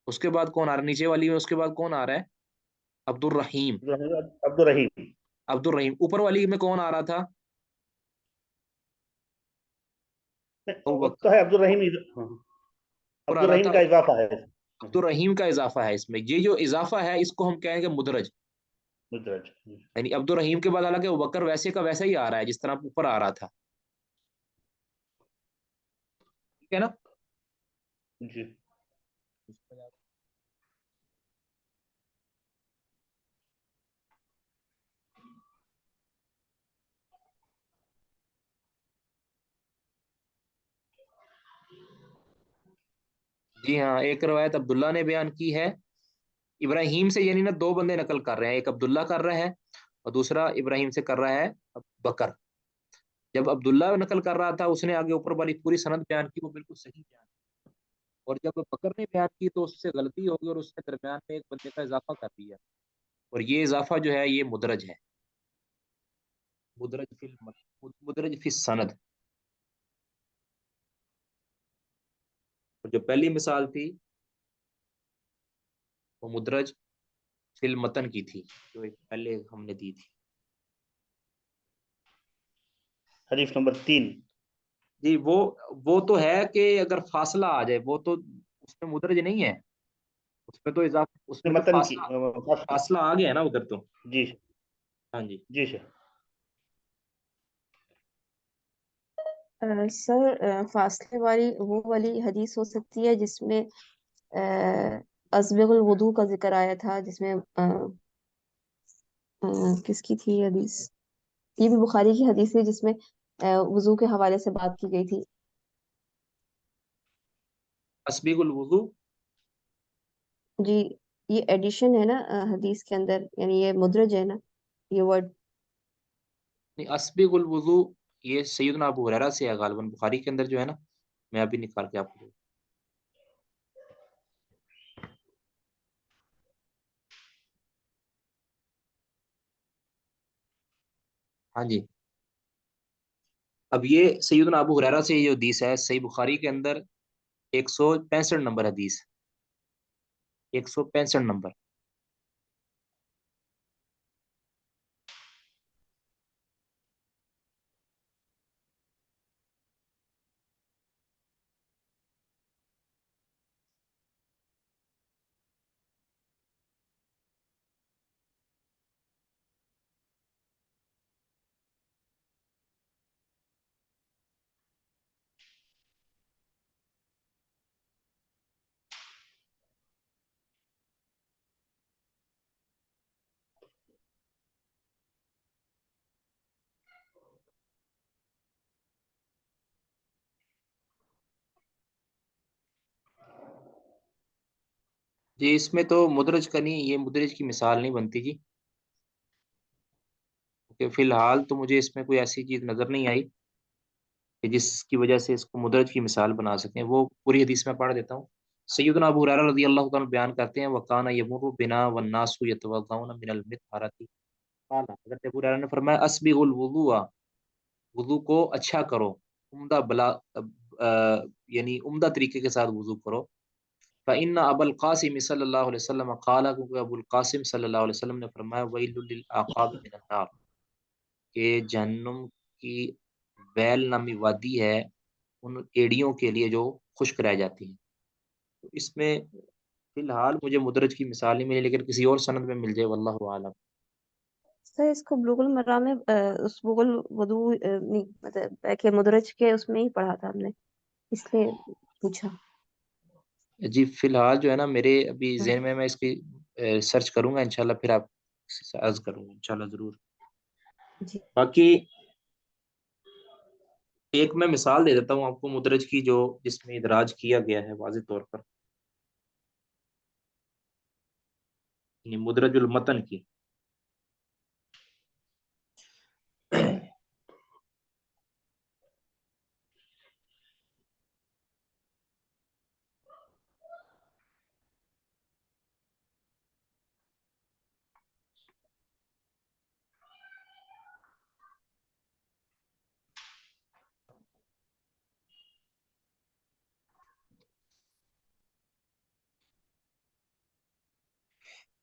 اس کے بعد کون آ رہا ہے نیچے والی میں؟ اس کے بعد کون آ رہا ہے؟ عبد الرحیم. عبد الرحیم. عبد الرحیم. اوپر والی میں کون آ رہا تھا؟ ابو وہ بکر. تو ہے عبد الرحیم. اوپر عبد آ رہا الرحیم تھا کا اضافہ ہے. عبد الرحیم کا اضافہ ہے اس میں. یہ جو اضافہ ہے اس کو ہم کہیں گے مدرج. مدرج. یعنی عبد الرحیم کے بعد حالانکہ ابو بکر ویسے کا ویسا ہی آ رہا ہے جس طرح اوپر آ رہا تھا. ٹھیک ہے نا. جی. جی ہاں، ایک روایت عبداللہ نے بیان کی ہے ابراہیم سے. یعنی نا دو بندے نقل کر رہے ہیں، ایک عبداللہ کر رہا ہے اور دوسرا ابراہیم سے کر رہا ہے بکر. جب عبداللہ نقل کر رہا تھا اس نے آگے اوپر والی پوری سند بیان کی، وہ بالکل صحیح بیان کی. اور جب بکر نے بیان کی تو اس سے غلطی ہو گئی اور اس نے درمیان میں ایک بندے کا اضافہ کر دیا. اور یہ اضافہ جو ہے یہ مدرج ہے. مدرج فی السند. اور جو پہلی مثال تھی وہ مدرج فی المتن کی تھی، جو ایک پہلے ہم نے دی تھی. حدیث نمبر 3. جی وہ تو ہے کہ اگر فاصلہ آ جائے وہ تو اس میں مدرج نہیں ہے. اس میں تو اضافہ، اس میں تو متن کی فاصلہ، فاصلہ آ گیا نا ادھر تو. جی. ہاں جی. جی سر. سر فاصلے والی وہ والی حدیث ہو سکتی ہے جس میں اسبغ الوضو کا ذکر آیا تھا، جس میں کس کی تھی یہ حدیث؟ یہ بھی بخاری کی حدیث ہے جس میں وضو کے حوالے سے بات کی گئی تھی. اسبیغ الوضو. جی یہ ایڈیشن ہے نا حدیث کے اندر، یعنی یہ مدرج ہے نا یہ ورڈ. نہیں، اسبیغ الوضو یہ سیدنا ابو ہریرہ سے ہے غالباً، بخاری کے اندر جو ہے نا. میں ابھی نکال کے آپ کو. ہاں جی. اب یہ سیدنا ابو ہریرہ سے یہ جو حدیث ہے صحیح بخاری کے اندر 165 نمبر حدیث. 165 نمبر. جی اس میں تو مدرج کا نہیں، یہ مدرج کی مثال نہیں بنتی جی، کہ فی الحال تو مجھے اس میں کوئی ایسی چیز نظر نہیں آئی کہ جس کی وجہ سے اس کو مدرج کی مثال بنا سکیں. وہ پوری حدیث میں پڑھ دیتا ہوں. سیدنا ابو ہریرہ رضی اللہ تعالیٰ عنہ بیان کرتے ہیں وکانا یمر بنا والناس یتوضؤون من المطهرۃ، قال حضرت ابو ہریرہ نے فرمایا اسبغ الوضوء، وضو کو اچھا کرو، عمدہ یعنی عمدہ طریقے کے ساتھ وضو کرو. فإن ابو القاسم صلی اللہ علیہ وسلم قال، کیونکہ ابو القاسم صلی اللہ علیہ وسلم نے فرمایا ویل للعقاب من النار، کہ جہنم کی ویل نامی وادی ہے ان ایڑیوں کے لیے جو خشک رہ جاتی ہیں. تو اس میں فی الحال مجھے مدرج کی مثال نہیں ملی، لیکن کسی اور سند میں مل جائے واللہ اعلم. سر اس کو بلوغ المرام میں اس بلوغ الوضو نہیں مطلب کہ مدرج کے اس میں ہی پڑھا تھا ہم نے، اس لیے پوچھا. جی فی الحال جو ہے نا میرے ابھی ذہن میں اس کی سرچ کروں گا انشاءاللہ، پھر آپ سے عرض کروں گا انشاءاللہ ضرور. جی باقی ایک میں مثال دے دیتا ہوں آپ کو مدرج کی، جو جس میں ادراج کیا گیا ہے واضح طور پر، یعنی مدرج المتن کی.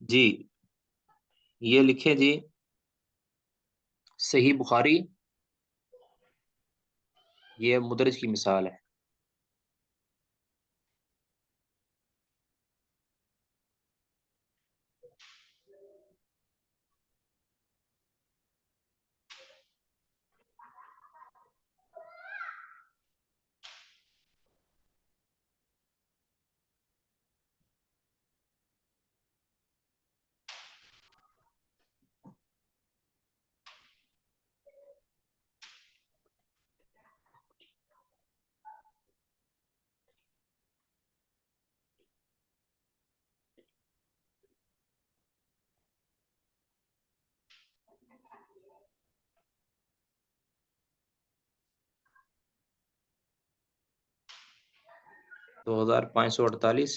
جی یہ لکھے جی صحیح بخاری، یہ مدرج کی مثال ہے. دو ہزار 548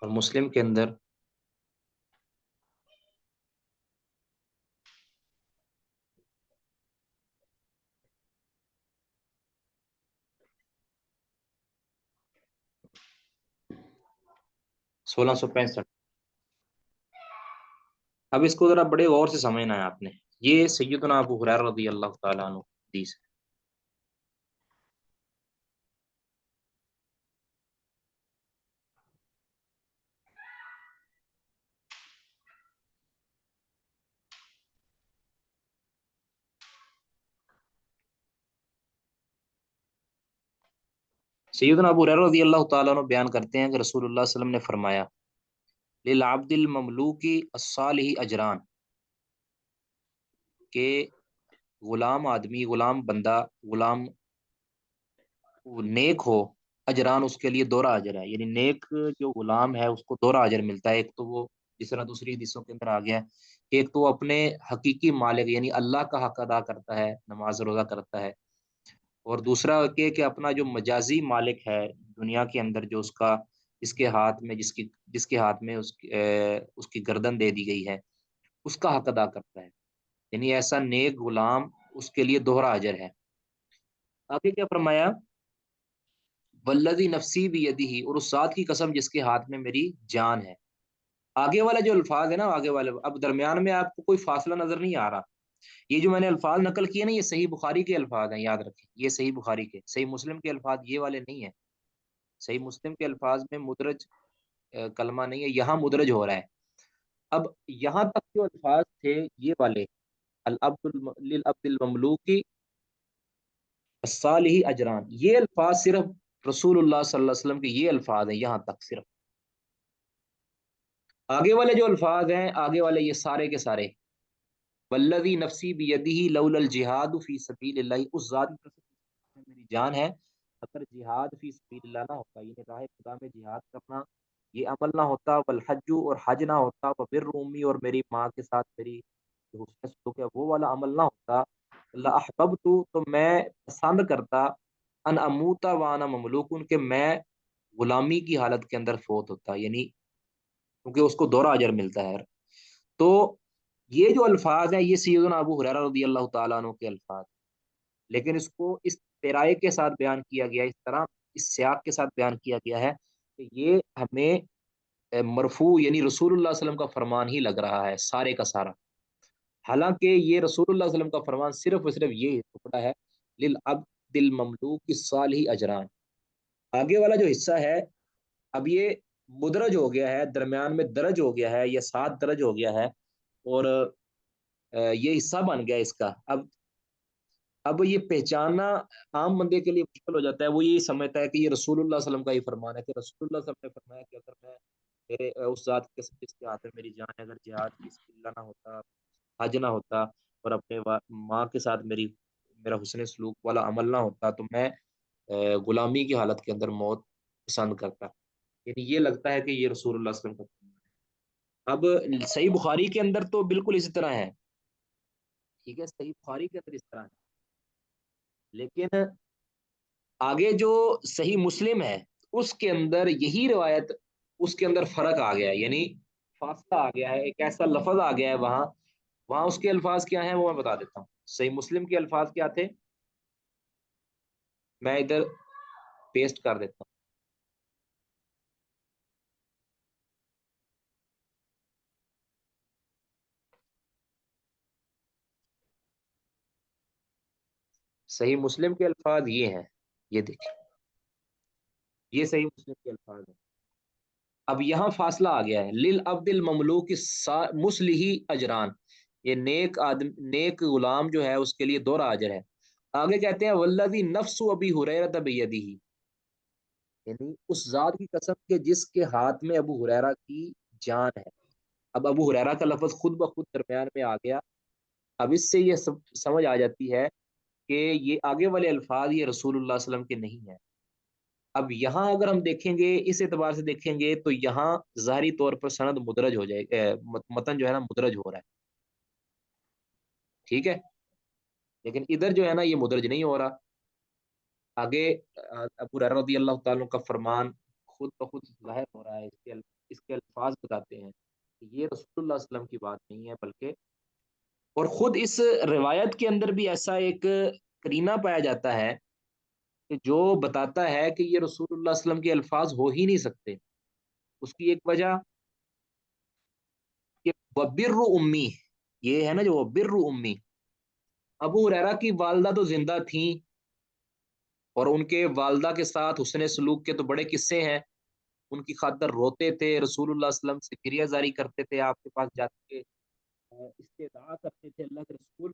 اور مسلم کے اندر 1665. اب اس کو ذرا بڑے غور سے سمجھنا ہے آپ نے. یہ سیدنا ابو ہریرہ رضی اللہ تعالیٰ عنہ حدیث ہے. سیدنا ابو ہریرہ رضی اللہ تعالیٰ عنہ بیان کرتے ہیں کہ رسول اللہ صلی اللہ علیہ وسلم نے فرمایا للعبد المملوک الصالح اجران، کہ غلام آدمی، غلام بندہ، غلام نیک ہو، اجران اس کے لیے دوہرا اجر ہے. یعنی نیک جو غلام ہے اس کو دوہرا اجر ملتا ہے. ایک تو وہ جس طرح دوسری حدیثوں کے اندر آ گیا ہے کہ ایک تو وہ اپنے حقیقی مالک یعنی اللہ کا حق ادا کرتا ہے، نماز روزہ کرتا ہے، اور دوسرا کہ اپنا جو مجازی مالک ہے دنیا کے اندر، جو اس کا اس کے ہاتھ میں جس کے ہاتھ میں اس کی گردن دے دی گئی ہے، اس کا حق ادا کرتا ہے. یعنی ایسا نیک غلام اس کے لیے دوہرا اجر ہے. آگے کیا فرمایا والذی نفسی بیدہ، اور اس ذات کی قسم جس کے ہاتھ میں میری جان ہے. آگے والا جو الفاظ ہے نا، آگے والے اب درمیان میں آپ کو کوئی فاصلہ نظر نہیں آ رہا. یہ جو میں نے الفاظ نقل کیے نا، یہ صحیح بخاری کے الفاظ ہیں، یاد رکھیں. یہ صحیح بخاری کے، صحیح مسلم کے الفاظ یہ والے نہیں ہیں. صحیح مسلم کے الفاظ میں مدرج کلمہ نہیں ہے، یہاں مدرج ہو رہا ہے. اب یہاں تک جو الفاظ تھے یہ والے، العبد للعبد المملوک الصالح اجران، یہ الفاظ صرف رسول اللہ صلی اللہ علیہ وسلم کے یہ الفاظ ہیں یہاں تک صرف. آگے والے جو الفاظ ہیں، آگے والے یہ سارے کے سارے، والذی نفسی بیدہ لولا الجہاد فی سبیل اللہ، اس ذات کی قسم جس میں میری جان ہے، اگر جہاد فی سبیل اللہ نہ ہوتا، یعنی راہ خدا میں جہاد کرنا یہ عمل نہ ہوتا، والحج اور حج نہ ہوتا، وبر امی اور میری ماں کے ساتھ میری جو حسن سلوک ہے وہ والا عمل نہ ہوتا، لاحببت تو میں پسند کرتا، ان اموتا وانا مملوکن کہ میں غلامی کی حالت کے اندر فوت ہوتا، یعنی کیونکہ اس کو دوہرا اجر ملتا ہے. تو یہ جو الفاظ ہیں یہ سیدنا ابو ہریرہ رضی اللہ تعالیٰ عنہ کے الفاظ، لیکن اس کو اس پیرائے کے ساتھ بیان کیا گیا، اس طرح اس سیاق کے ساتھ بیان کیا گیا ہے کہ یہ ہمیں مرفوع یعنی رسول اللہ صلی اللہ علیہ وسلم کا فرمان ہی لگ رہا ہے سارے کا سارا. حالانکہ یہ رسول اللہ صلی اللہ علیہ وسلم کا فرمان صرف اور صرف یہ ٹکڑا ہے، للعبد المملوک الصالح اجران. آگے والا جو حصہ ہے اب یہ مدرج ہو گیا ہے، درمیان میں درج ہو گیا ہے، یہ 7 درج ہو گیا ہے، اور یہ حصہ بن گیا اس کا. اب یہ پہچاننا عام بندے کے لیے مشکل ہو جاتا ہے. وہ یہ سمجھتا ہے کہ یہ رسول اللہ صلی اللہ علیہ وسلم کا ہی فرمان ہے، کہ رسول اللہ صلی اللہ علیہ وسلم نے فرمایا کہ اگر میں میرے اس ذات کے قسم جس کے ہاتھ میں میری جان ہے، اگر جہاد فی سبیل اللہ نہ ہوتا، حج نہ ہوتا، اور اپنے ماں کے ساتھ میرا حسن سلوک والا عمل نہ ہوتا، تو میں غلامی کی حالت کے اندر موت پسند کرتا. یعنی یہ لگتا ہے کہ یہ رسول اللہ صلی اللہ علیہ وسلم کا. اب صحیح بخاری کے اندر تو بالکل اسی طرح ہے، ٹھیک ہے، صحیح بخاری کے اندر اس طرح ہے، لیکن آگے جو صحیح مسلم ہے اس کے اندر یہی روایت، اس کے اندر فرق آ گیا ہے، یعنی فاصلہ آ گیا ہے، ایک ایسا لفظ آ گیا ہے وہاں اس کے الفاظ کیا ہیں وہ میں بتا دیتا ہوں. صحیح مسلم کے الفاظ کیا تھے، میں ادھر پیسٹ کر دیتا ہوں. صحیح مسلم کے الفاظ یہ ہیں، یہ دیکھیں، یہ صحیح مسلم کے الفاظ ہیں. اب یہاں فاصلہ آ گیا ہے، للعبد المملوک مصلح اجران، یہ نیک غلام جو ہے اس کے لیے 2 اجر ہے. آگے کہتے ہیں والذی نفس ابی ہریرہ بیدہ، یعنی اس ذات کی قسم کے جس کے ہاتھ میں ابو ہریرہ کی جان ہے. اب ابو ہریرہ کا لفظ خود بخود درمیان میں آ گیا. اب اس سے یہ سمجھ آ جاتی ہے کہ یہ آگے والے الفاظ یہ رسول اللہ صلی اللہ علیہ وسلم کے نہیں ہیں. اب یہاں اگر ہم دیکھیں گے، اس اعتبار سے دیکھیں گے تو یہاں ظاہری طور پر سند مدرج ہو جائے، متن جو ہے نا مدرج ہو رہا ہے، ٹھیک ہے، لیکن ادھر جو ہے نا یہ مدرج نہیں ہو رہا. آگے ابو ہریرہ رضی اللہ تعالیٰ کا فرمان خود بخود ظاہر ہو رہا ہے، اس کے الفاظ بتاتے ہیں کہ یہ رسول اللہ صلی اللہ علیہ وسلم کی بات نہیں ہے بلکہ، اور خود اس روایت کے اندر بھی ایسا ایک کرینہ پایا جاتا ہے کہ جو بتاتا ہے کہ یہ رسول اللہ صلی اللہ علیہ وسلم کے الفاظ ہو ہی نہیں سکتے. اس کی ایک وجہ کہ وبر امی، یہ ہے نا جو وبر امی، ابو ہریرہ کی والدہ تو زندہ تھیں، اور ان کے والدہ کے ساتھ حسن سلوک کے تو بڑے قصے ہیں. ان کی خاطر روتے تھے، رسول اللہ صلی اللہ علیہ وسلم سے کریا زاری کرتے تھے، آپ کے پاس جاتے کے استدعا کرتے تھے، اللہ کے رسول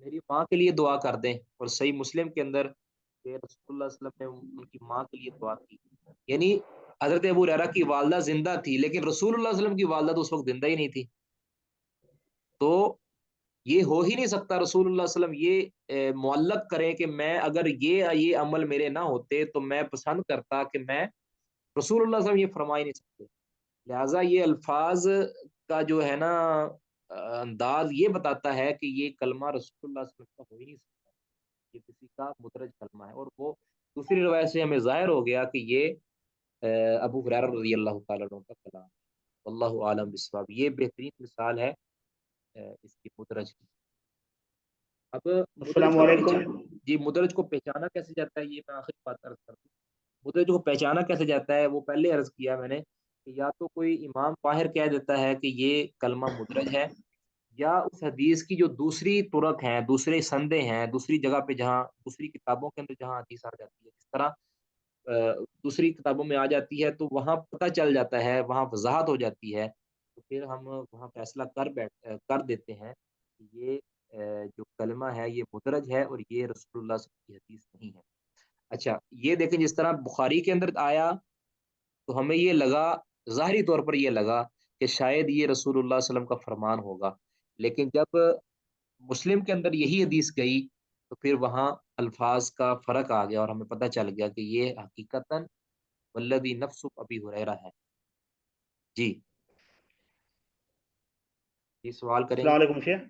میری ماں کے لیے دعا کر دیں. اور صحیح مسلم کے اندر کہ رسول اللہ صلی اللہ علیہ وسلم نے ان کی ماں کے لیے دعا کی. یعنی حضرت ابو ہریرہ کی والدہ زندہ تھی، لیکن رسول اللہ صلی اللہ علیہ وسلم کی والدہ تو اس وقت زندہ ہی نہیں تھی. تو یہ ہو ہی نہیں سکتا رسول اللہ صلی اللہ علیہ وسلم یہ معلق کریں کہ میں اگر یہ عمل میرے نہ ہوتے تو میں پسند کرتا کہ میں، رسول اللہ صلی اللہ علیہ وسلم یہ فرما ہی نہیں سکتے. لہٰذا یہ الفاظ کا جو ہے نا انداز یہ بتاتا ہے کہ یہ کلمہ رسول اللہ صلی اللہ علیہ وسلم کا ہو ہی نہیں سکتا، یہ کسی کا مدرج کلمہ ہے. اور وہ دوسری روایت سے ہمیں ظاہر ہو گیا کہ یہ ابو ہریرہ رضی اللہ تعالیٰ عنہ کا کلام. واللہ عالم بالصواب. یہ بہترین مثال ہے اس کی مدرج کی. اب مدرج السلام کا علیکم. جی مدرج کو پہچانا کیسے جاتا ہے، یہ میں آخری بات عرض کر دوں. مدرج کو پہچانا کیسے جاتا ہے؟ وہ پہلے عرض کیا میں نے کہ یا تو کوئی امام باہر کہہ دیتا ہے کہ یہ کلمہ مدرج ہے، یا اس حدیث کی جو دوسری طرق ہیں، دوسرے سندیں ہیں، دوسری جگہ پہ جہاں دوسری کتابوں کے اندر جہاں حدیث آ جاتی ہے، جس طرح دوسری کتابوں میں آ جاتی ہے، تو وہاں پتہ چل جاتا ہے، وہاں وضاحت ہو جاتی ہے، تو پھر ہم وہاں فیصلہ کر دیتے ہیں کہ یہ جو کلمہ ہے یہ مدرج ہے اور یہ رسول اللہ صلی اللہ علیہ وسلم کی حدیث نہیں ہے۔ اچھا یہ دیکھیں، جس طرح بخاری کے اندر آیا تو ہمیں یہ لگا، ظاہری طور پر یہ لگا کہ شاید یہ رسول اللہ صلی اللہ علیہ وسلم کا فرمان ہوگا، لیکن جب مسلم کے اندر یہی حدیث گئی تو پھر وہاں الفاظ کا فرق آ گیا اور ہمیں پتہ چل گیا کہ یہ حقیقتاً والذی نفس ابی ہریرہ ہے۔ جی جی سوال کریں السلام گے؟ علیکم شیخ.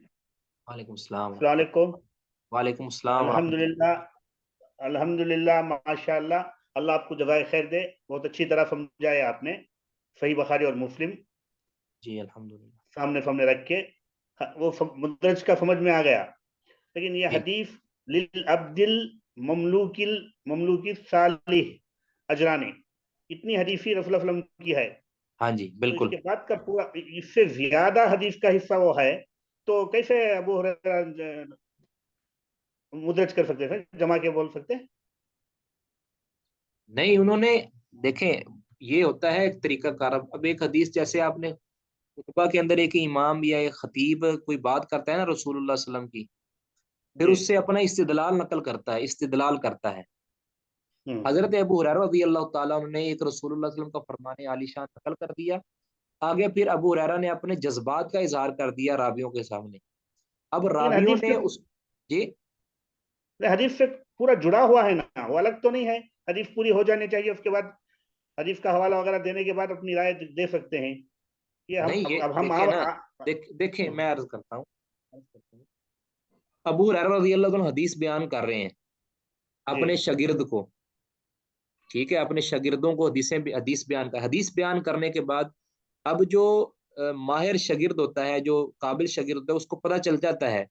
وعلیکم السلام السلام ورحمۃ اللہ۔ علیکم. وعلیکم السلام ورحمۃ اللہ۔ الحمدللہ. الحمدللہ ماشاء اللہ. اللہ آپ کو جزائے خیر دے. بہت اچھی طرح سمجھایا آپ نے صحیح بخاری اور مسلم جی الحمدللہ۔ سامنے رکھ کے. وہ مدرج کا سمجھ میں آ گیا. لیکن یہ جی حدیث للعبد المملوک صالح اجرانے، اتنی حدیثی رسول اللہ صلی اللہ علیہ وسلم کی ہے. ہاں جی تو اس بالکل۔ کے بعد کا پورا اس سے زیادہ حدیث کا حصہ وہ ہے، تو کیسے ابو ہریرہ مدرج کر سکتے ہیں، جمع کے بول سکتے ہیں؟ نہیں انہوں نے، دیکھیں یہ ہوتا ہے ایک طریقہ کار۔ اب ایک حدیث جیسے آپ نے خطبہ کے اندر ایک امام یا ایک خطیب کوئی بات کرتا ہے نا رسول اللہ صلی اللہ علیہ وسلم کی، پھر جی. اس سے اپنا استدلال نقل کرتا ہے، استدلال کرتا ہے۔ ہوں. حضرت ابو ہریرہ رضی اللہ تعالیٰ عنہ نے ایک رسول اللہ صلی اللہ علیہ وسلم کا فرمان عالی شان نقل کر دیا، آگے پھر ابو ہریرہ نے اپنے جذبات کا اظہار کر دیا راویوں کے سامنے۔ اب لیکن راویوں نے اس جی حدیث سے پورا جڑا ہوا ہے نا، وہ الگ تو نہیں ہے. حدیث پوری ہو جانی چاہیے، اس کے بعد حدیث کا حوالہ وغیرہ دینے کے بعد اپنی رائے دے سکتے ہیں. یہ ہم نہیں، یہ اب ہم دیکھیں نا، دیکھیں ہوں. میں عرض کرتا ہوں، ابو ہریرہ رضی اللہ عنہ حدیث بیان کر رہے ہیں جی. اپنے شاگرد کو، ٹھیک ہے، اپنے شاگردوں کو حدیث بیان کرنے کے بعد اب جو ماہر شاگرد ہوتا ہے، جو قابل شاگرد ہوتا ہے، اس کو پتہ چل جاتا ہے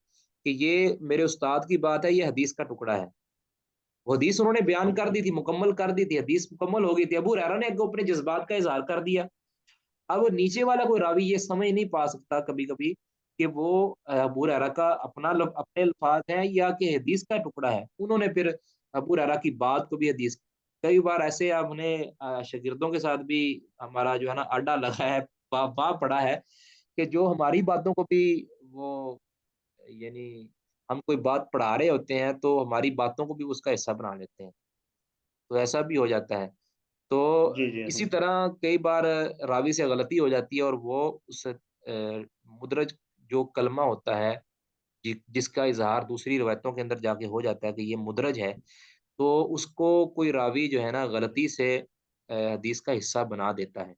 کہ یہ میرے استاد کی بات ہے، یہ حدیث کا ٹکڑا ہے۔ وہ حدیث انہوں نے بیان کر دی تھی، مکمل کر دی تھی، حدیث مکمل ہو گئی تھی، ابو ہریرہ نے اپنے جذبات کا اظہار کر دیا۔ اب نیچے والا کوئی راوی یہ سمجھ نہیں پا سکتا کبھی کبھی کہ وہ ابو ہریرہ کا اپنے الفاظ ہیں یا کہ حدیث کا ٹکڑا ہے۔ انہوں نے پھر ابو ہریرہ کی بات کو بھی حدیث، کئی بار ایسے ہم نے شاگردوں کے ساتھ بھی ہمارا جو ہے نا اڈا لگا ہے، پڑا ہے کہ جو ہماری باتوں کو بھی وہ، یعنی ہم کوئی بات پڑھا رہے ہوتے ہیں تو ہماری باتوں کو بھی اس کا حصہ بنا لیتے ہیں، تو ایسا بھی ہو جاتا ہے۔ تو جی. جی. اسی طرح کئی بار راوی سے غلطی ہو جاتی ہے اور وہ اس مدرج جو کلمہ ہوتا ہے جس کا اظہار دوسری روایتوں کے اندر جا کے ہو جاتا ہے کہ یہ مدرج ہے، تو اس کو کوئی راوی جو ہے نا غلطی سے حدیث کا حصہ بنا دیتا ہے۔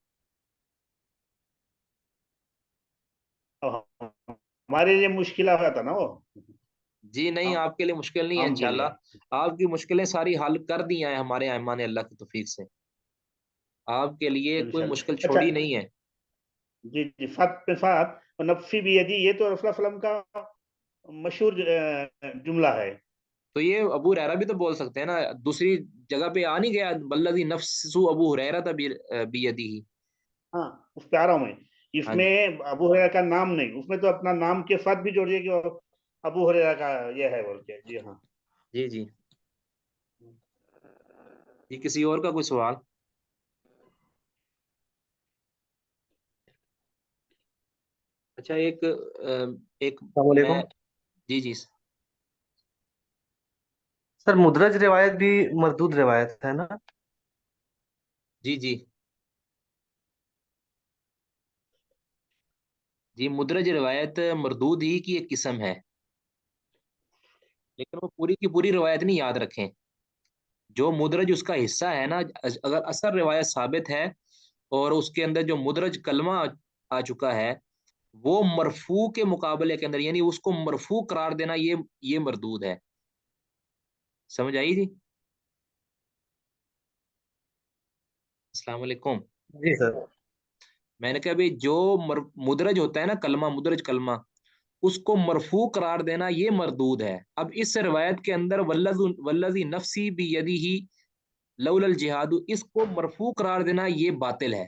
ہمارے لیے مشکل ہوا تھا نا وہ. جی نہیں، آپ کے لیے مشکل نہیں ہے ہم کے انشاءاللہ، لیے. آپ کی مشکلیں ساری حل کر دی ہیں ہمارے ائمہ نے اللہ کی توفیق سے، آپ کے لیے کوئی انشاءاللہ. مشکل اچھا. چھوڑی نہیں ہے۔ جی. جی. ساتھ پہ ساتھ نفسی بیدی، یہ تو رسول اللہ صلی اللہ علیہ وسلم کا مشہور جملہ ہے. تو یہ ابو ہریرہ بھی تو بول سکتے ہیں نا، دوسری جگہ پہ آ نہیں گیا والذی نفس ابو ہریرہ بیدہ۔ ہاں، اس پہ آ رہا ہوں میں. اس ہاں جی میں ابو ہریرہ کا نام نہیں، اس میں تو اپنا نام کے ساتھ بھی جوڑیے کہ ابو ہریرہ کا یہ ہے بول کے. جی ہاں. جی جی جی، کسی اور کا کوئی سوال؟ اچھا ایک السلام میں، علیکم جی جی سر. مدرج روایت بھی مردود روایت ہے نا؟ جی جی جی، مدرج روایت مردود ہی کی ایک قسم ہے، لیکن وہ پوری کی پوری روایت نہیں یاد رکھیں۔ جو مدرج اس کا حصہ ہے نا، اگر اثر روایت ثابت ہے اور اس کے اندر جو مدرج کلمہ آ چکا ہے، وہ مرفوع کے مقابلے کے اندر، یعنی اس کو مرفوع قرار دینا، یہ مردود ہے۔ سمجھ آئی جی؟ السلام علیکم۔ جی سر. میں نے کہا بھی جو مدرج ہوتا ہے نا کلمہ، مدرج کلمہ، اس کو مرفوع قرار دینا یہ مردود ہے۔ اب اس روایت کے اندر والذی نفسی بیدہ، لولا الجہاد، اس کو مرفوع قرار دینا یہ باطل ہے،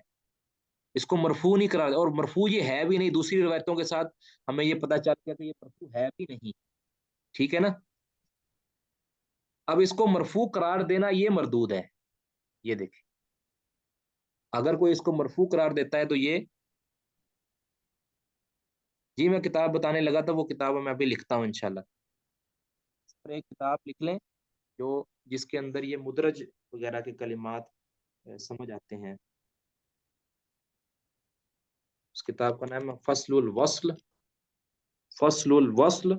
اس کو مرفوع نہیں قرار، اور مرفوع یہ ہے بھی نہیں، دوسری روایتوں کے ساتھ ہمیں یہ پتہ چل گیا کہ یہ مرفوع ہے بھی نہیں، ٹھیک ہے نا؟ اب اس کو مرفوع قرار دینا یہ مردود ہے، یہ دیکھیں، اگر کوئی اس کو مرفوع قرار دیتا ہے تو یہ، جی میں کتاب بتانے لگا تھا، وہ کتاب میں ابھی لکھتا ہوں انشاءاللہ، اس پر ایک کتاب لکھ لیں جو جس کے اندر یہ مدرج وغیرہ کے کلمات سمجھ آتے ہیں، اس کتاب کا نام ہے فصل الوصل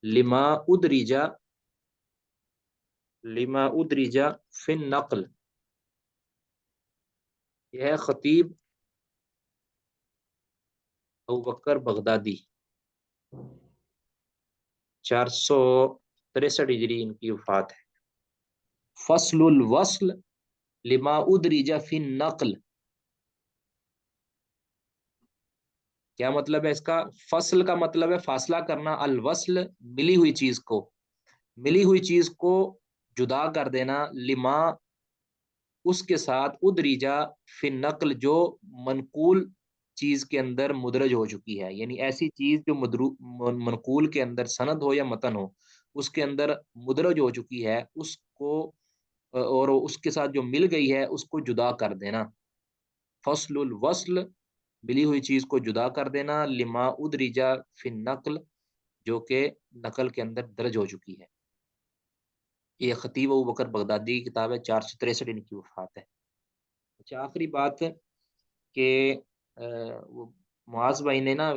لما ادرج فی النقل، یہ ہے خطیب ابوبکر بغدادی، 463 ہجری ان کی وفات ہے۔ فصل الوصل لما ادرج فی النقل، کیا مطلب ہے اس کا؟ فصل کا مطلب ہے فاصلہ کرنا، الوصل ملی ہوئی چیز کو جدا کر دینا، لما اس کے ساتھ، ادریجا فی النقل جو منقول چیز کے اندر مدرج ہو چکی ہے، یعنی ایسی چیز جو منقول کے اندر سند ہو یا متن ہو، اس کے اندر مدرج ہو چکی ہے، اس کو اور اس کے ساتھ جو مل گئی ہے اس کو جدا کر دینا۔ فصل الوصل، ملی ہوئی چیز کو جدا کر دینا، لما ادریجا فی النقل، جو کہ نقل کے اندر درج ہو چکی ہے۔ یہ خطیب ابوبکر بغدادی کی کتاب ہے، 463 ان کی وفات ہے۔ اچھا، آخری بات کہ وہ معاذ بھائی نے نا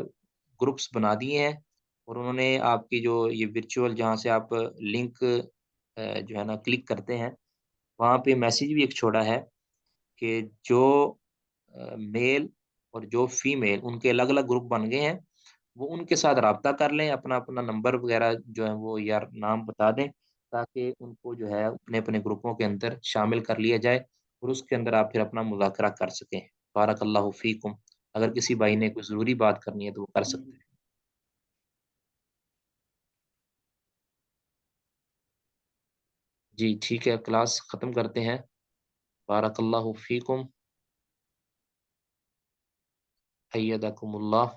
گروپس بنا دیے ہیں، اور انہوں نے آپ کی جو یہ ورچوئل جہاں سے آپ لنک جو ہے نا کلک کرتے ہیں، وہاں پہ میسیج بھی ایک چھوڑا ہے کہ جو میل اور جو فیمیل ان کے الگ الگ گروپ بن گئے ہیں، وہ ان کے ساتھ رابطہ کر لیں، اپنا اپنا نمبر وغیرہ جو ہے وہ یا نام بتا دیں، تاکہ ان کو جو ہے اپنے اپنے گروپوں کے اندر شامل کر لیا جائے، اور اس کے اندر آپ پھر اپنا مذاکرہ کر سکیں۔ بارک اللہ فیکم۔ اگر کسی بھائی نے کوئی ضروری بات کرنی ہے تو وہ کر سکتے ہیں۔ جی ٹھیک ہے، کلاس ختم کرتے ہیں۔ بارک اللہ فیکم، ایدکم اللہ۔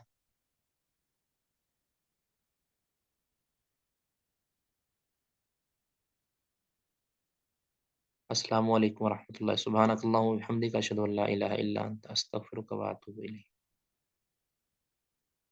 السلام علیکم ورحمۃ اللہ، سبحانک اللہم و بحمدک، اشہد ان لا الہ الا انت، استغفرک و اتوب الیک۔